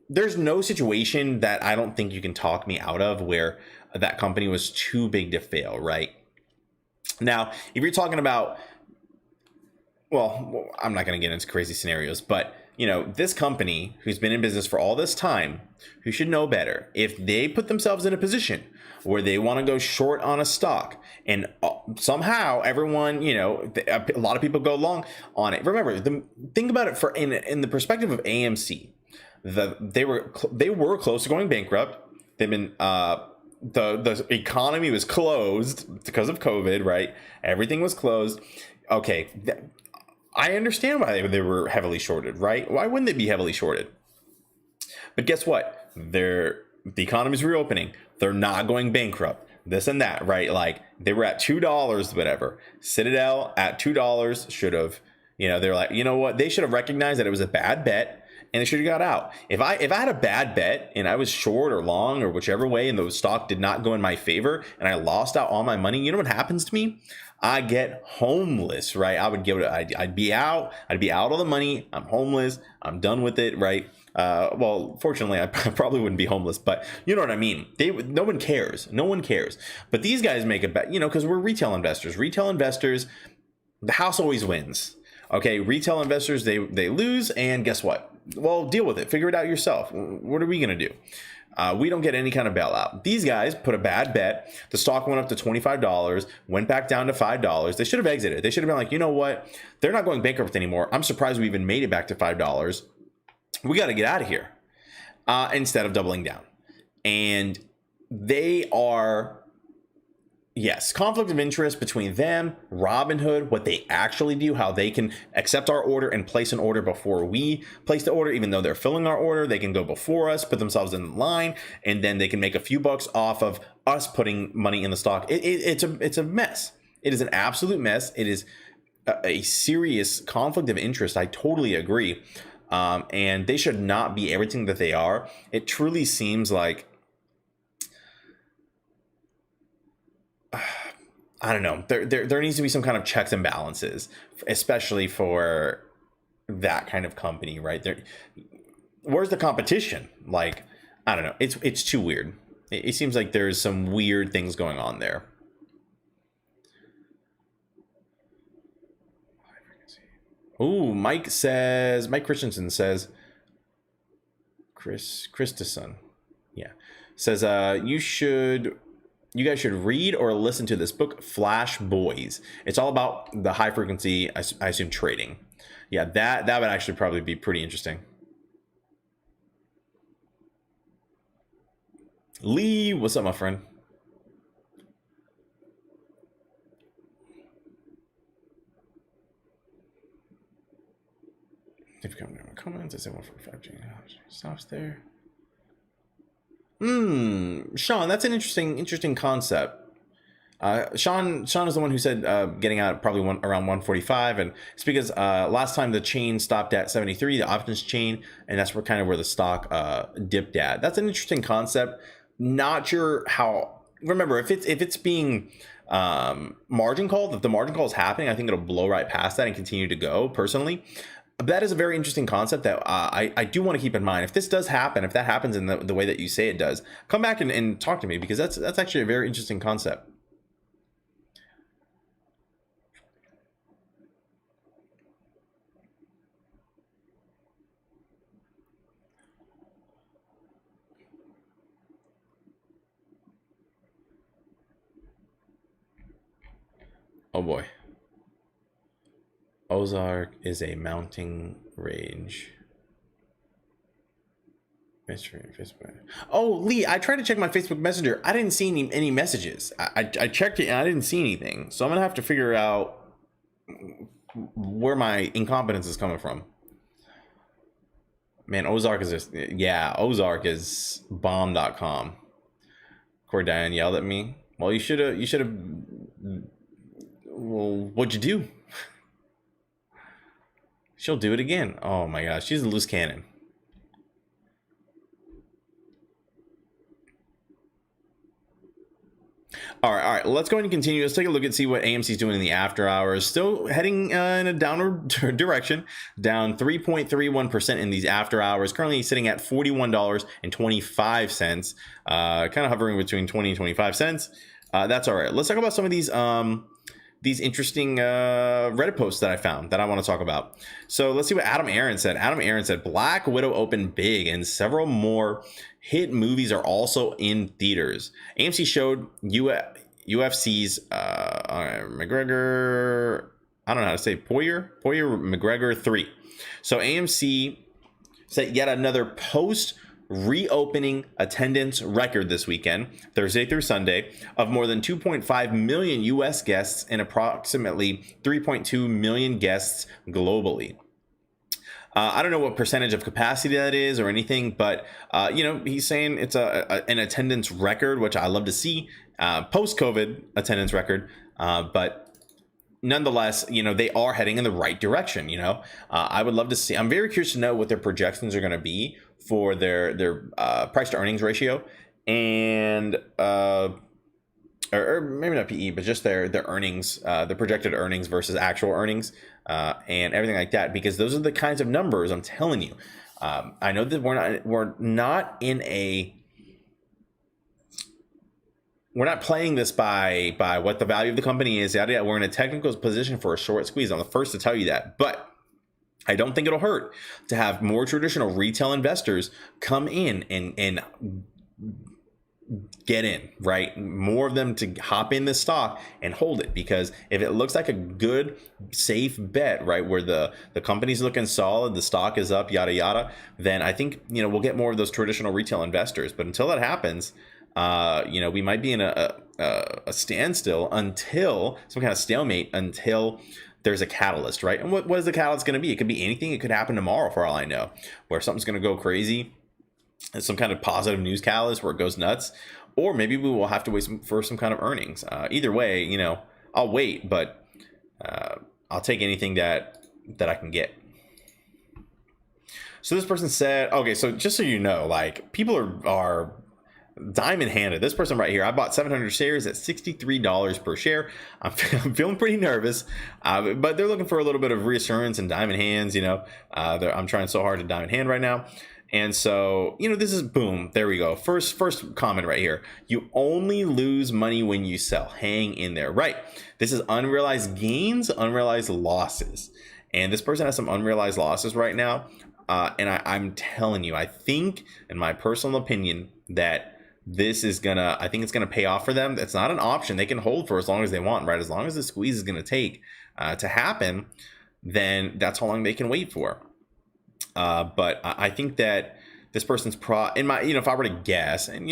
there's no situation that I don't think you can talk me out of where that company was too big to fail, right? Now, if you're talking about, well, I'm not going to get into crazy scenarios, but this company who's been in business for all this time, who should know better, if they put themselves in a position where they want to go short on a stock and somehow everyone, a lot of people go long on it. Remember, think about it in the perspective of AMC. They were close to going bankrupt. They've been the economy was closed because of COVID, right? Everything was closed. Okay, I understand why they were heavily shorted, right? Why wouldn't they be heavily shorted? But guess what? The economy's reopening. They're not going bankrupt. This and that, right? Like, they were at $2, whatever. Citadel at $2 should have, they're like, you know what? They should have recognized that it was a bad bet and they should have got out. If I had a bad bet and I was short or long or whichever way, and the stock did not go in my favor and I lost out all my money, you know what happens to me? I get homeless, right? I'd be out all the money. I'm homeless. I'm done with it, right? Well, fortunately, I probably wouldn't be homeless, but you know what I mean? No one cares. No one cares. But these guys make a bet, because we're retail investors. Retail investors, the house always wins. Okay, retail investors, they lose, and guess what? Well, deal with it. Figure it out yourself. What are we going to do? We don't get any kind of bailout. These guys put a bad bet. The stock went up to $25, went back down to $5. They should have exited. They should have been like, you know what? They're not going bankrupt anymore. I'm surprised we even made it back to $5. We got to get out of here, instead of doubling down. And they are, yes, conflict of interest between them, Robinhood, what they actually do, how they can accept our order and place an order before we place the order. Even though they're filling our order, they can go before us, put themselves in line, and then they can make a few bucks off of us putting money in the stock. It's a mess. It is an absolute mess. It is a serious conflict of interest. I totally agree. And they should not be everything that they are. It truly seems like, I don't know, there needs to be some kind of checks and balances, especially for that kind of company, right? Where's the competition? Like, I don't know. It's too weird. It seems like there's some weird things going on there. Ooh, Mike Christensen says, Christensen, yeah, says, you guys should read or listen to this book, Flash Boys. It's all about the high frequency, I assume, trading. Yeah, that would actually probably be pretty interesting. Lee, what's up, my friend? If you come down comments, I say 145G stops there. Sean, that's an interesting concept. Sean is the one who said getting out probably around 145, and it's because last time the chain stopped at 73, the options chain, and that's where the stock dipped at. That's an interesting concept. Not sure how. Remember, if it's being margin called, if the margin call is happening, I think it'll blow right past that and continue to go. Personally, that is a very interesting concept that I do want to keep in mind. If this does happen, if that happens in the way that you say it does, come back and talk to me, because that's actually a very interesting concept. Oh boy. Ozark is a mounting range. Facebook. Oh, Lee, I tried to check my Facebook Messenger. I didn't see any messages. I checked it and I didn't see anything. So I'm gonna have to figure out where my incompetence is coming from. Man, Ozark is just, yeah, Ozark is bomb.com. Corey Diane yelled at me. Well, you should have. Well, what'd you do? She'll do it again. Oh my gosh, she's a loose cannon. All right. Let's go ahead and continue. Let's take a look and see what AMC's doing in the after hours. Still heading in a downward direction, down 3.31% in these after hours. Currently sitting at $41.25. Kind of hovering between 20 and 25 cents. That's all right. Let's talk about some of these interesting Reddit posts that I found that I want to talk about. So let's see what Adam Aaron said. Adam Aaron said Black Widow opened big and several more hit movies are also in theaters. AMC showed UFC's McGregor, I don't know how to say, Poirier McGregor 3. So AMC set yet another post reopening attendance record this weekend, Thursday through Sunday, of more than 2.5 million US guests and approximately 3.2 million guests globally. I don't know what percentage of capacity that is or anything, but he's saying it's an attendance record, which I love to see, post-COVID attendance record, but nonetheless, they are heading in the right direction. I would love to see. I'm very curious to know what their projections are going to be for their price to earnings ratio, and or maybe not PE, but just their earnings, the projected earnings versus actual earnings, and everything like that, because those are the kinds of numbers I'm telling you. I know that we're not playing this by what the value of the company is. We're in a technical position for a short squeeze. I'm the first to tell you that, but I don't think it'll hurt to have more traditional retail investors come in and get in, right? More of them to hop in this stock and hold it, because if it looks like a good, safe bet, right, where the company's looking solid, the stock is up, yada yada, then I think we'll get more of those traditional retail investors. But until that happens, we might be in a standstill, until some kind of stalemate, until there's a catalyst, right? And what is the catalyst going to be? It could be anything. It could happen tomorrow, for all I know, where something's going to go crazy. It's some kind of positive news catalyst where it goes nuts, or maybe we will have to wait for some kind of earnings. Either way, I'll wait, but I'll take anything that I can get. So this person said, okay, so just so you know, like, people are diamond handed. This person right here, I bought 700 shares at $63 per share. I'm feeling pretty nervous, but they're looking for a little bit of reassurance and diamond hands. I'm trying so hard to diamond hand right now. And so, this is boom. There we go. First comment right here. You only lose money when you sell. Hang in there. Right. This is unrealized gains, unrealized losses. And this person has some unrealized losses right now. And I'm telling you, I think, in my personal opinion, that I think it's gonna pay off for them. It's not an option. They can hold for as long as they want, right? As long as the squeeze is gonna take to happen, then that's how long they can wait for. But I think that this person's if I were to guess, and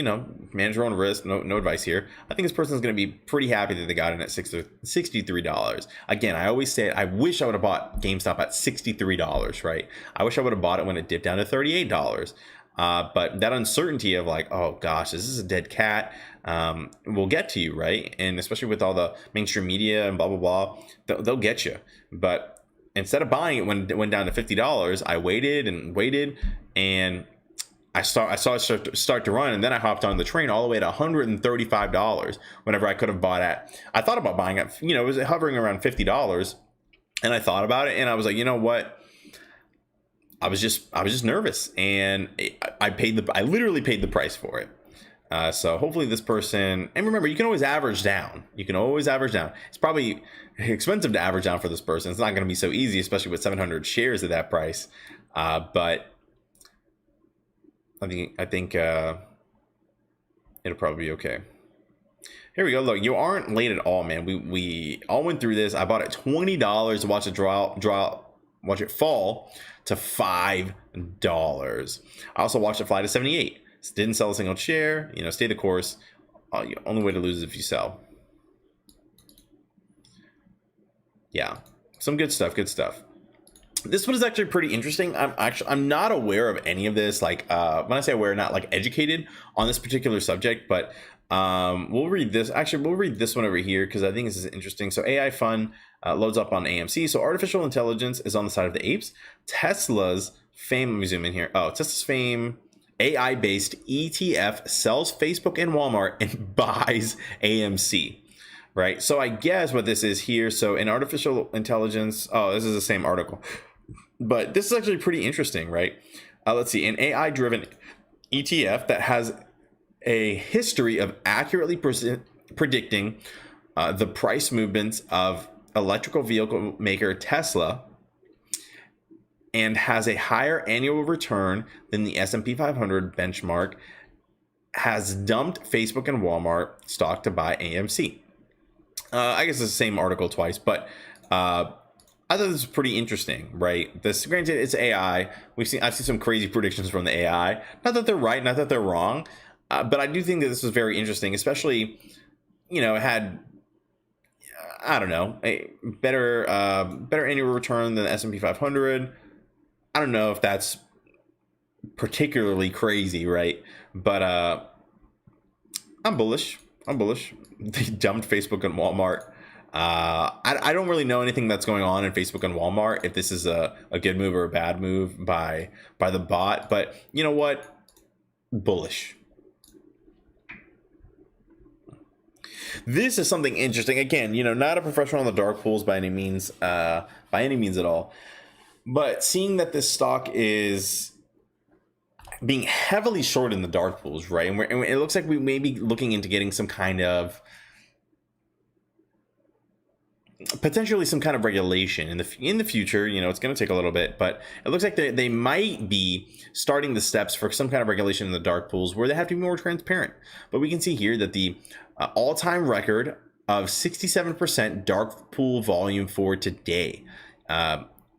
manage your own risk, no advice here, I think this person's going to be pretty happy that they got in at $63. Again, I always say I wish I would have bought GameStop at $63, right? I wish I would have bought it when it dipped down to $38. But that uncertainty of like, oh gosh, this is a dead cat, will get to you, right? And especially with all the mainstream media and blah blah blah, they'll get you. But instead of buying it when it went down to $50, I waited, and I saw it start to run, and then I hopped on the train all the way to $135. Whenever I could have bought at, I thought about buying it. It was hovering around $50, and I thought about it, and I was like, you know what? I was just nervous, and I literally paid the price for it. So hopefully this person, and remember, you can always average down. It's probably expensive to average down for this person. It's not going to be so easy, especially with 700 shares at that price. But I think it'll probably be okay. Here we go. Look, you aren't late at all, man. We all went through this. I bought it $20 to watch a draw watch it fall to $5. I also watched it fly to 78. Didn't sell a single share. Stay the course. Only way to lose is if you sell. Yeah, some good stuff. Good stuff. This one is actually pretty interesting. I'm not aware of any of this. Like when I say aware, not like educated on this particular subject, but we'll read this. Actually, we'll read this one over here because I think this is interesting. So AI Fun loads up on AMC. So artificial intelligence is on the side of the apes. Tesla's fame. Let me zoom in here. Oh, Tesla's fame. AI-based ETF sells Facebook and Walmart and buys AMC. Right. So I guess what this is here. So in artificial intelligence. Oh, this is the same article. But this is actually pretty interesting, right? Let's see. An AI-driven ETF that has a history of accurately predicting the price movements of electrical vehicle maker Tesla and has a higher annual return than the S&P 500 benchmark has dumped Facebook and Walmart stock to buy AMC. I guess it's the same article twice, but I thought this was pretty interesting, right? This, granted, it's AI. I've seen some crazy predictions from the AI. Not that they're right, not that they're wrong, but I do think that this was very interesting, especially, it had, I don't know, a better annual return than the S&P 500. I don't know if that's particularly crazy, right? But I'm bullish. They dumped Facebook and Walmart. I don't really know anything that's going on in Facebook and Walmart, if this is a good move or a bad move by the bot, but you know what? Bullish. This is something interesting. Again, not a professional in the dark pools by any means at all, but seeing that this stock is being heavily short in the dark pools, right? And it looks like we may be looking into getting some kind of potentially some kind of regulation in the future. It's going to take a little bit, but it looks like they might be starting the steps for some kind of regulation in the dark pools where they have to be more transparent. But we can see here that the all-time record of 67% dark pool volume for today,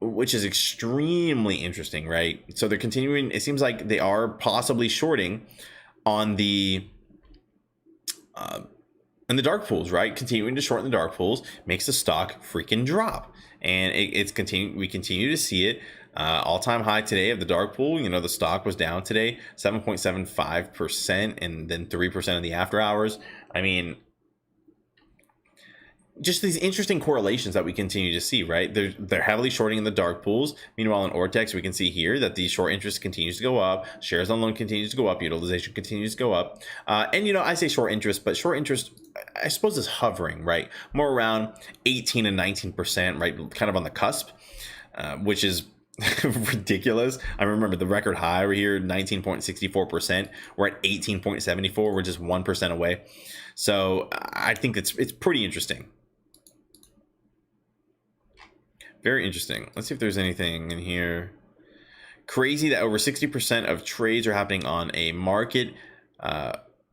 which is extremely interesting, right? So they're continuing. It seems like they are possibly shorting on the in the dark pools, right? Continuing to short in the dark pools makes the stock freaking drop, and it's continue. We continue to see it. All-time high today of the dark pool. The stock was down today 7.75%, and then 3% in the after hours. I mean, just these interesting correlations that we continue to see, right? They're heavily shorting in the dark pools. Meanwhile, in Ortex, we can see here that the short interest continues to go up, shares on loan continues to go up, utilization continues to go up. And I say short interest, but short interest, I suppose, is hovering, right? More around 18 and 19%, right? Kind of on the cusp, which is ridiculous. I remember the record high over here, 19.64%. We're at 18.74. We're just 1% away. So I think it's pretty interesting. Very interesting. Let's see if there's anything in here. Crazy that over 60% of trades are happening on a market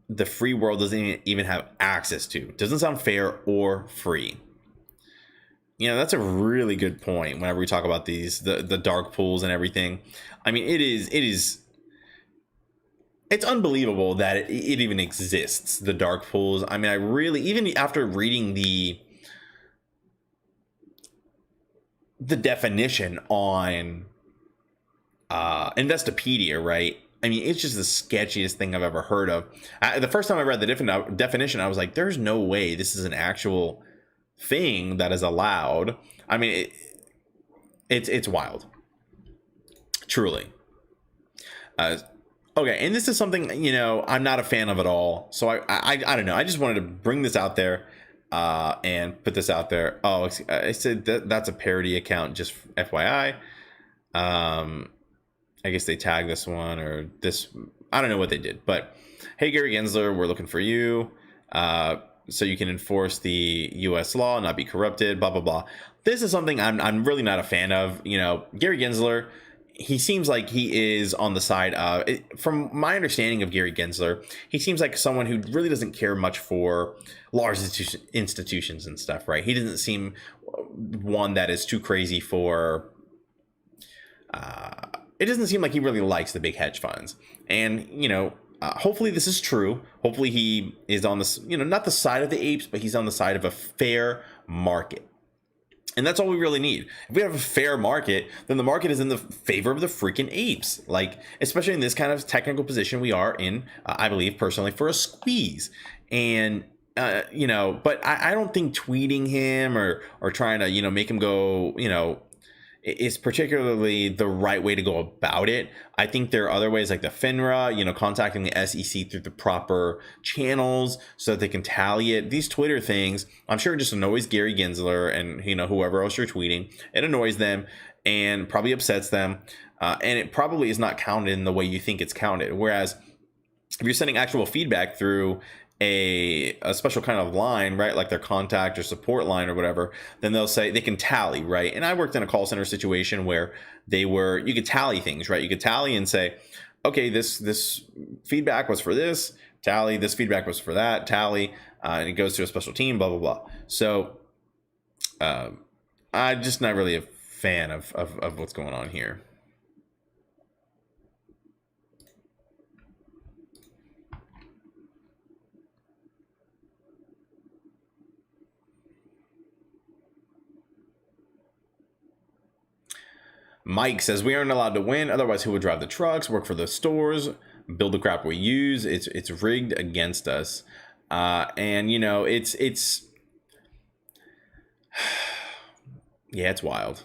the free world doesn't even have access to. Doesn't sound fair or free. That's a really good point whenever we talk about these, the dark pools and everything. I mean, it's unbelievable that it even exists, the dark pools. I mean, even after reading the definition on Investopedia, right? I mean, it's just the sketchiest thing I've ever heard of. The first time I read the definition, I was like, there's no way this is an actual thing that is allowed. I mean, it's wild, truly. Okay, and this is something I'm not a fan of at all. So I don't know. I just wanted to bring this out there and put this out there. Oh, I said that's a parody account, just FYI. I guess they tagged this one or this. I don't know what they did, but hey, Gary Gensler, we're looking for you. So you can enforce the U.S. law, not be corrupted, blah, blah, blah. This is something I'm really not a fan of. Gary Gensler, he seems like he is on the side of, from my understanding of Gary Gensler, he seems like someone who really doesn't care much for large institutions and stuff, right? He doesn't seem one that is too crazy for it doesn't seem like he really likes the big hedge funds. And, hopefully this is true. Hopefully he is on this, not the side of the apes, but he's on the side of a fair market. And that's all we really need. If we have a fair market, then the market is in the favor of the freaking apes. Like, especially in this kind of technical position we are in, I believe personally, for a squeeze. And, but I don't think tweeting him or trying to, make him go, is particularly the right way to go about it. I think there are other ways like the FINRA, contacting the SEC through the proper channels so that they can tally it. These Twitter things, I'm sure it just annoys Gary Gensler and, whoever else you're tweeting. It annoys them and probably upsets them. And it probably is not counted in the way you think it's counted. Whereas if you're sending actual feedback through a special kind of line, right, like their contact or support line or whatever, then they'll say they can tally, right? And I worked in a call center situation where you could tally things, right? You could tally and say, okay, this feedback was for this, tally, this feedback was for that, tally, and it goes to a special team, blah blah blah. So I'm just not really a fan of what's going on here. Mike says we aren't allowed to win, otherwise who would drive the trucks, work for the stores, build the crap we use? It's rigged against us. And it's yeah, it's wild.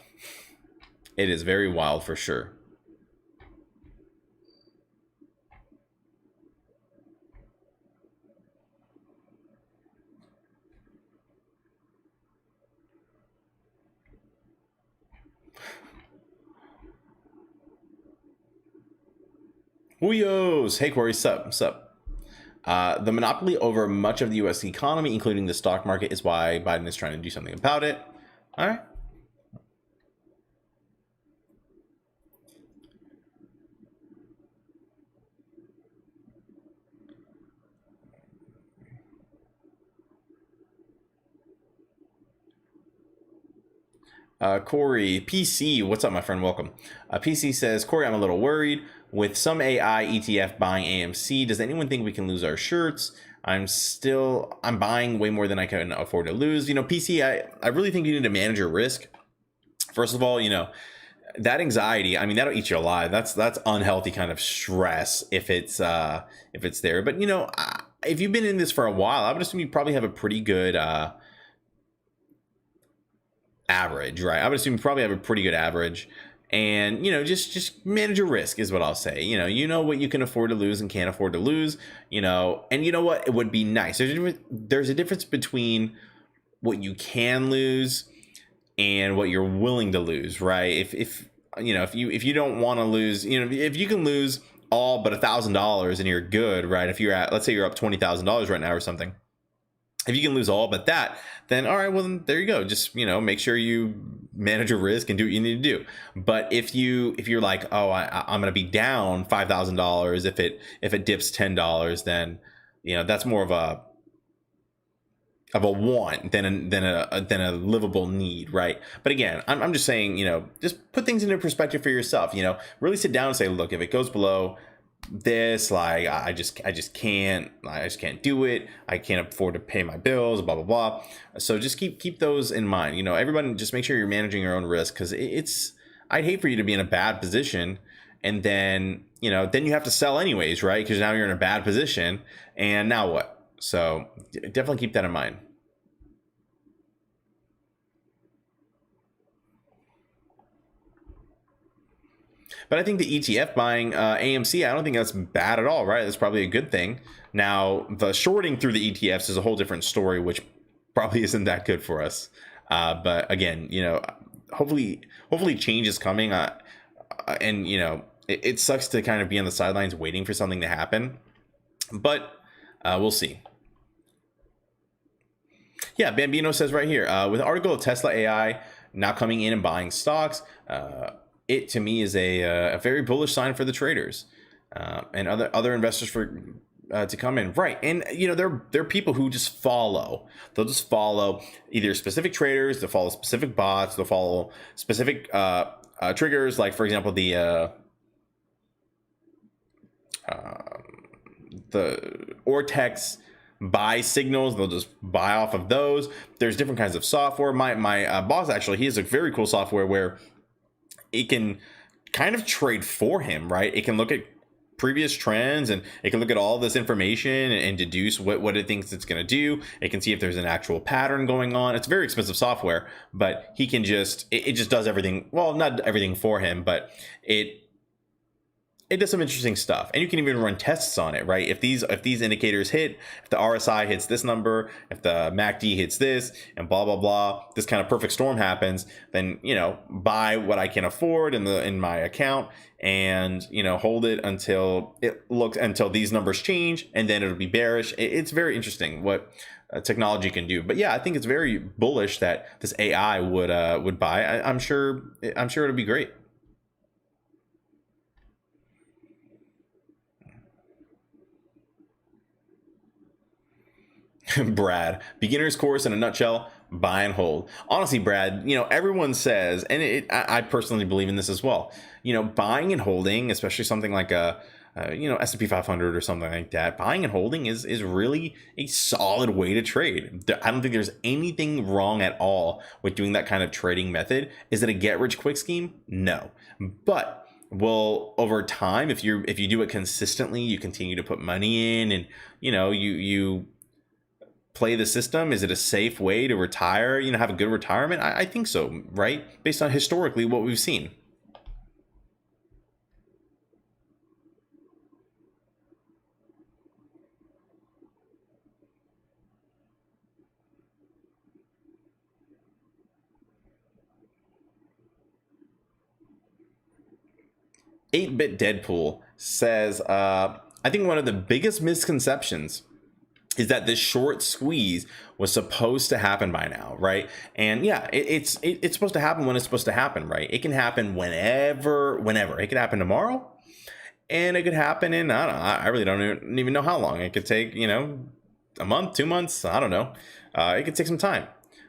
It is very wild for sure. Whoyos! Hey Corey, sup? The monopoly over much of the U.S. economy, including the stock market, is why Biden is trying to do something about it. All right. Corey, PC, what's up, my friend? Welcome. PC says, Corey, I'm a little worried. With some AI ETF buying AMC, does anyone think we can lose our shirts? I'm buying way more than I can afford to lose. PC, I really think you need to manage your risk. First of all, that anxiety, I mean, that'll eat you alive. That's unhealthy kind of stress if it's there. But, if you've been in this for a while, I would assume you probably have a pretty good average, right? I would assume you probably have a pretty good average. And, just manage your risk is what I'll say. You know what you can afford to lose and can't afford to lose, and you know what? It would be nice. There's a difference between what you can lose and what you're willing to lose, right? If you don't want to lose, if you can lose all but $1,000 and you're good, right? If you're let's say you're up $20,000 right now or something. If you can lose all but that, then all right, well, then there you go. Just, make sure you manage your risk and do what you need to do. But if you're like, oh, I'm going to be down $5,000 if it dips $10, then, that's more of a want than a livable need, right? But again, I'm just saying, just put things into perspective for yourself. Really sit down and say, look, if it goes below this, like, I just can't do it. I can't afford to pay my bills, blah blah blah. So just keep those in mind. Everybody, just make sure you're managing your own risk, because I'd hate for you to be in a bad position and then you have to sell anyways, right? Because now you're in a bad position, and now what? So definitely keep that in mind. But I think the ETF buying AMC, I don't think that's bad at all, right? That's probably a good thing. Now, the shorting through the ETFs is a whole different story, which probably isn't that good for us. But again, hopefully change is coming. And, it sucks to kind of be on the sidelines waiting for something to happen. But we'll see. Yeah, Bambino says right here, with the article of Tesla AI now coming in and buying stocks, it to me is a very bullish sign for the traders and other investors to come in, right? And there are people who just follow. They'll just follow either specific traders, they'll follow specific bots, they'll follow specific triggers, like for example the Ortex buy signals. They'll just buy off of those. There's different kinds of software. My boss, actually, he has a very cool software where it can kind of trade for him, right? It can look at previous trends, and it can look at all this information and deduce what it thinks it's going to do. It can see if there's an actual pattern going on. It's very expensive software, but he can just, it just does everything. Well, not everything for him, but it does some interesting stuff. And you can even run tests on it, right? If these indicators hit, if the RSI hits this number, if the MACD hits this, and blah blah blah, this kind of perfect storm happens, then buy what I can afford in my account, and hold it until these numbers change, and then it'll be bearish. It's very interesting what technology can do. But yeah, I think it's very bullish that this AI would buy. I'm sure it'll be great. Brad, beginner's course in a nutshell: buy and hold. Honestly, Brad, everyone says, and I personally believe in this as well. Buying and holding, especially something like a S&P 500 or something like that, buying and holding is really a solid way to trade. I don't think there's anything wrong at all with doing that kind of trading method. Is it a get rich quick scheme? No, but over time, if you do it consistently, you continue to put money in, and you play the system. Is it a safe way to retire? Have a good retirement? I think so, right? Based on historically what we've seen. Eight-bit Deadpool says, I think one of the biggest misconceptions is that this short squeeze was supposed to happen by now, right? And yeah, it's supposed to happen when it's supposed to happen, right? It can happen whenever. It could happen tomorrow, and it could happen in, I don't know, I really don't even know how long. It could take, a month, 2 months, I don't know. It could take some time.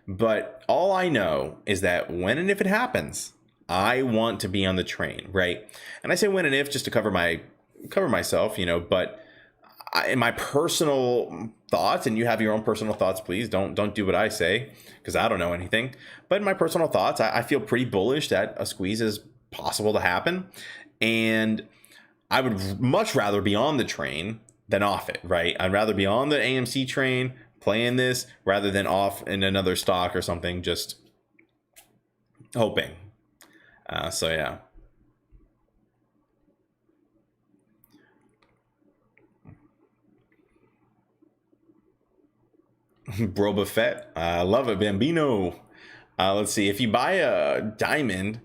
But all I know is that when and if it happens, I want to be on the train, right? And I say when and if just to cover myself, but in my personal thoughts, and you have your own personal thoughts, please don't do what I say, because I don't know anything. But in my personal thoughts, I feel pretty bullish that a squeeze is possible to happen, and I would much rather be on the train than off it, right? I'd rather be on the AMC train playing this rather than off in another stock or something, just hoping. So yeah. Broba Fett, I love it, Bambino. Let's see, if you buy a diamond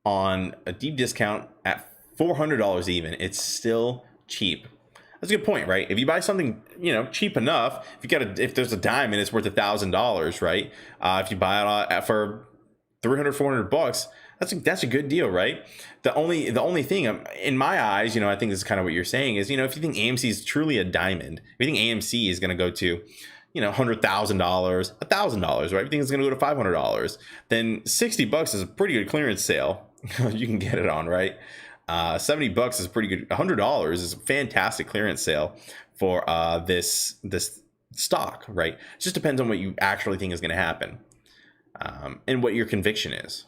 on a deep discount at $400 even, it's still cheap. That's a good point, right? If you buy something, cheap enough, if there's a diamond, it's worth $1,000, right? If you buy it for 300, 400 bucks, that's a good deal, right? The only thing, in my eyes, I think this is kind of what you're saying is, if you think AMC is truly a diamond, if you think AMC is going to go to, $100,000, $1,000, right? If you think it's going to go to $500, then $60 is a pretty good clearance sale. You can get it on, right? $70 is pretty good. $100 is a fantastic clearance sale for this stock, right? It just depends on what you actually think is going to happen, and what your conviction is.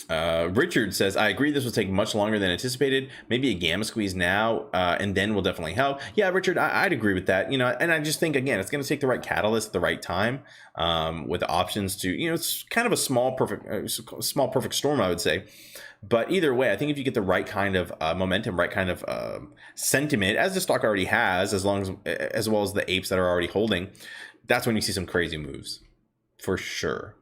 Richard says, I agree this will take much longer than anticipated. Maybe a gamma squeeze now, and then will definitely help. Yeah, Richard, I'd agree with that. And I just think, again, it's going to take the right catalyst at the right time, with options to, it's kind of a small perfect storm, I would say. But either way, I think if you get the right kind of momentum, right kind of sentiment, as the stock already has, as well as the apes that are already holding, that's when you see some crazy moves, for sure.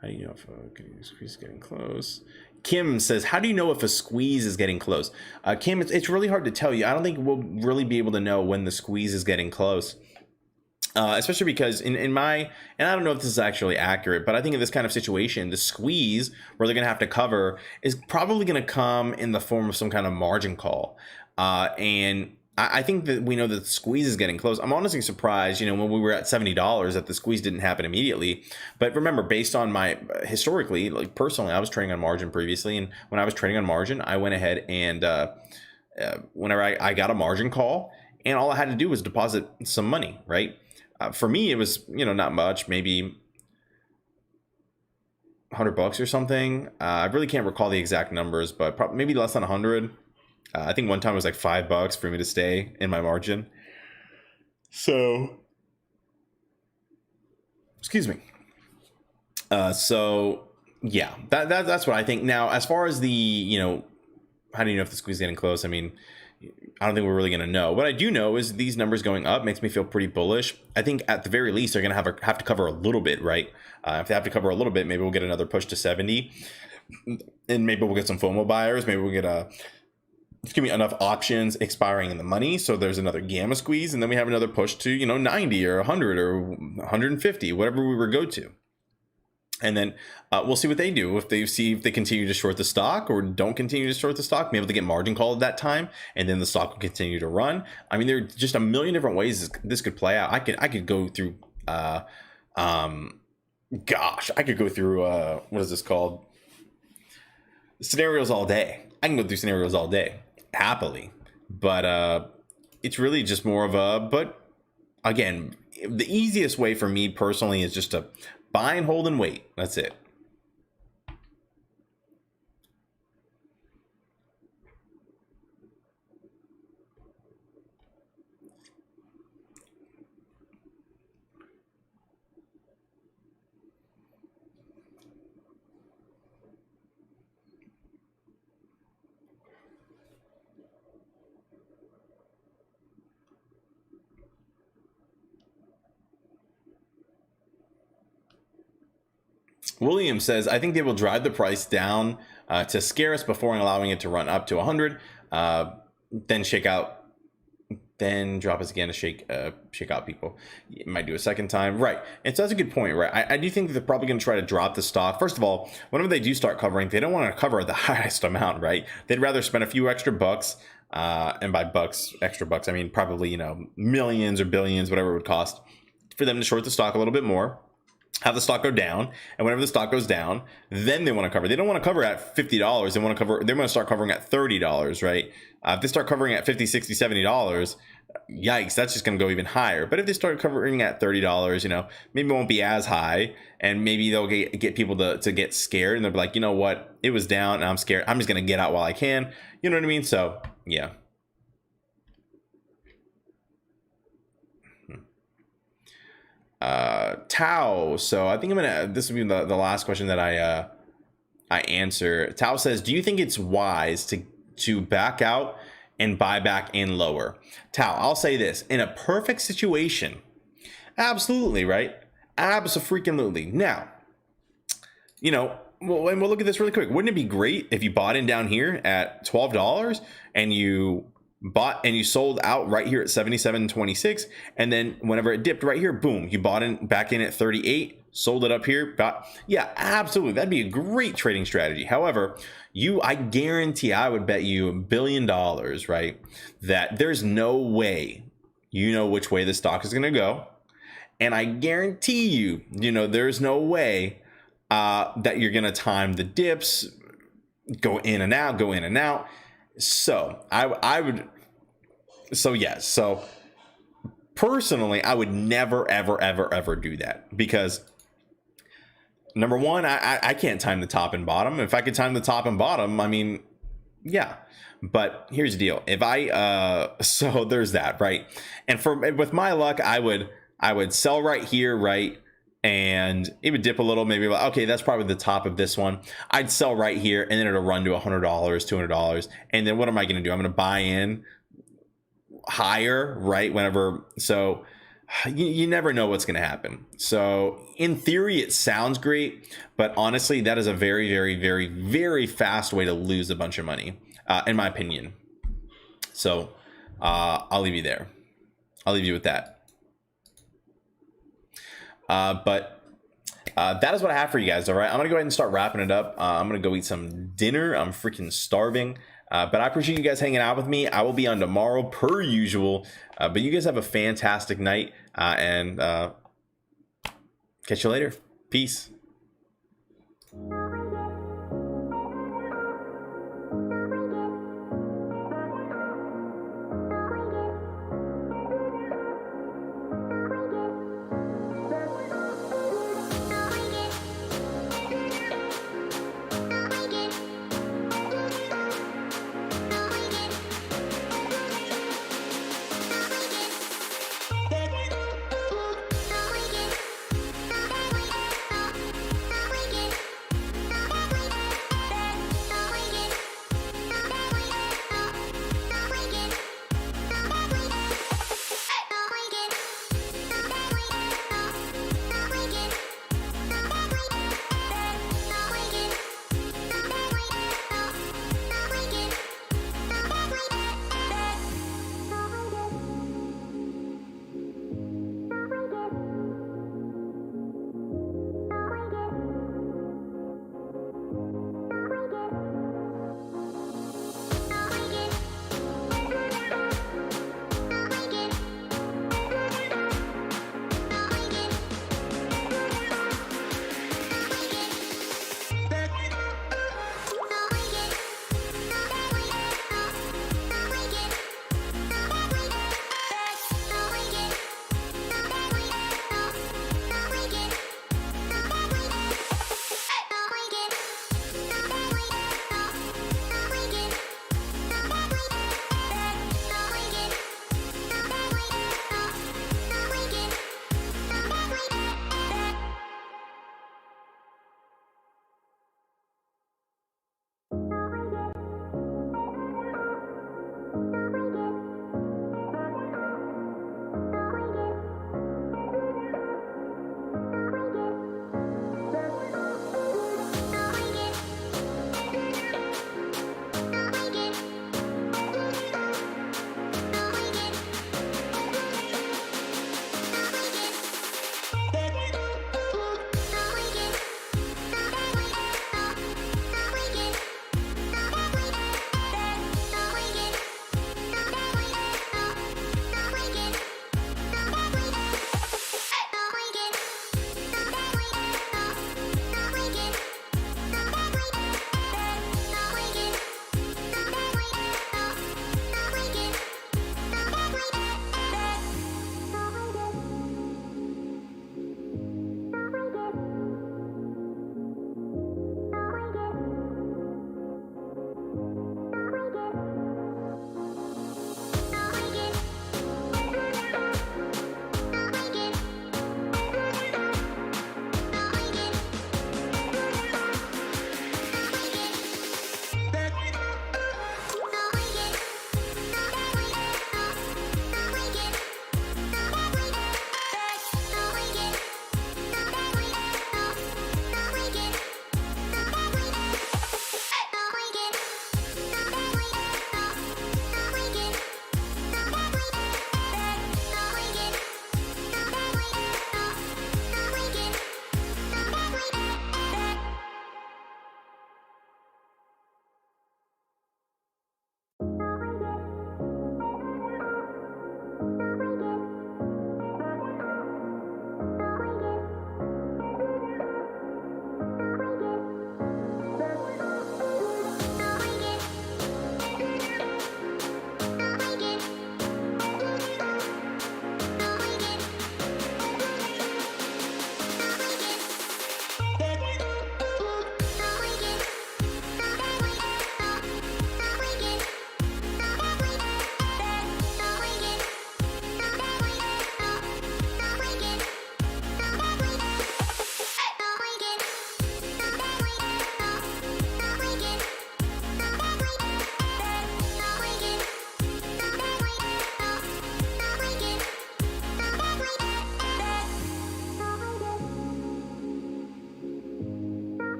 How do you know if a squeeze is getting close? Kim says, how do you know if a squeeze is getting close? Kim, it's really hard to tell you. I don't think we'll really be able to know when the squeeze is getting close Especially because in my, and I don't know if this is actually accurate, but I think in this kind of situation, the squeeze where they're going to have to cover is probably going to come in the form of some kind of margin call. And I think that we know that the squeeze is getting close. I'm honestly surprised, when we were at $70, that the squeeze didn't happen immediately. But remember, based on my historically, like personally, I was trading on margin previously. And when I was trading on margin, I went ahead and whenever I got a margin call, and all I had to do was deposit some money, right? For me, it was, not much, maybe $100 or something. I really can't recall the exact numbers, but probably maybe less than 100. I think one time it was like $5 for me to stay in my margin. So, excuse me. So yeah, that's what I think. Now, as far as the, how do you know if the squeeze is getting close? I mean, I don't think we're really going to know. What I do know is these numbers going up makes me feel pretty bullish. I think at the very least, they're going to have to cover a little bit, right? If they have to cover a little bit, maybe we'll get another push to 70, and maybe we'll get some FOMO buyers. Maybe we'll get enough options expiring in the money, so there's another gamma squeeze, and then we have another push to 90 or 100 or 150, whatever we would go to. And then we'll see what they do. If they continue to short the stock or don't continue to short the stock, maybe they get margin call at that time, and then the stock will continue to run. I mean, there are just a million different ways this could play out. I could go through, I could go through, what is this called? Scenarios all day. I can go through scenarios all day, happily. But it's really just more of but again, the easiest way for me personally is just to buy and hold and wait. That's it. William says, I think they will drive the price down to scare us before allowing it to run up to 100, then shake out, then drop us again to shake out people. It might do a second time. Right. And so that's a good point, right? I do think that they're probably going to try to drop the stock. First of all, whenever they do start covering, they don't want to cover the highest amount, right? They'd rather spend a few extra bucks. And by extra bucks, I mean probably, millions or billions, whatever it would cost for them to short the stock a little bit more, have the stock go down, and whenever the stock goes down, then they want to cover. They don't want to cover at $50. They want to start covering at $30, right? If they start covering at $50, $60, $70, yikes, that's just going to go even higher. But if they start covering at $30, maybe it won't be as high, and maybe they'll get people to get scared, and they'll be like, you know what, it was down and I'm scared, I'm just going to get out while I can. You know what I mean? So yeah. Tao, so I think this will be the last question that I answer. Tao says, do you think it's wise to back out and buy back in lower? Tao, I'll say this, in a perfect situation, absolutely, right? Abso-freaking-lutely. Now, well, and we'll look at this really quick. Wouldn't it be great if you bought in down here at $12 and you bought and you sold out right here at 77.26, and then whenever it dipped right here, boom, you bought in back in at 38, sold it up here, yeah, absolutely, that'd be a great trading strategy. However, I guarantee, I would bet you $1 billion, right, that there's no way which way the stock is going to go, and I guarantee you, there's no way that you're going to time the dips, go in and out. So So personally, I would never, ever do that, because number one, I can't time the top and bottom. If I could time the top and bottom, I mean, yeah. But here's the deal. If so there's that, right? And with my luck, I would sell right here, right? And it would dip a little, maybe like, okay, that's probably the top of this one. I'd sell right here, and then it'll run to $100, $200. And then what am I going to do? I'm going to buy in higher, right? So you never know what's going to happen. So in theory, it sounds great, but honestly, that is a very, very, very, very fast way to lose a bunch of money, in my opinion. So I'll leave you there. I'll leave you with that. But that is what I have for you guys. All right, I'm gonna go ahead and start wrapping it up. I'm gonna go eat some dinner. I'm freaking starving. But I appreciate you guys hanging out with me. I will be on tomorrow per usual. But you guys have a fantastic night, and catch you later. Peace.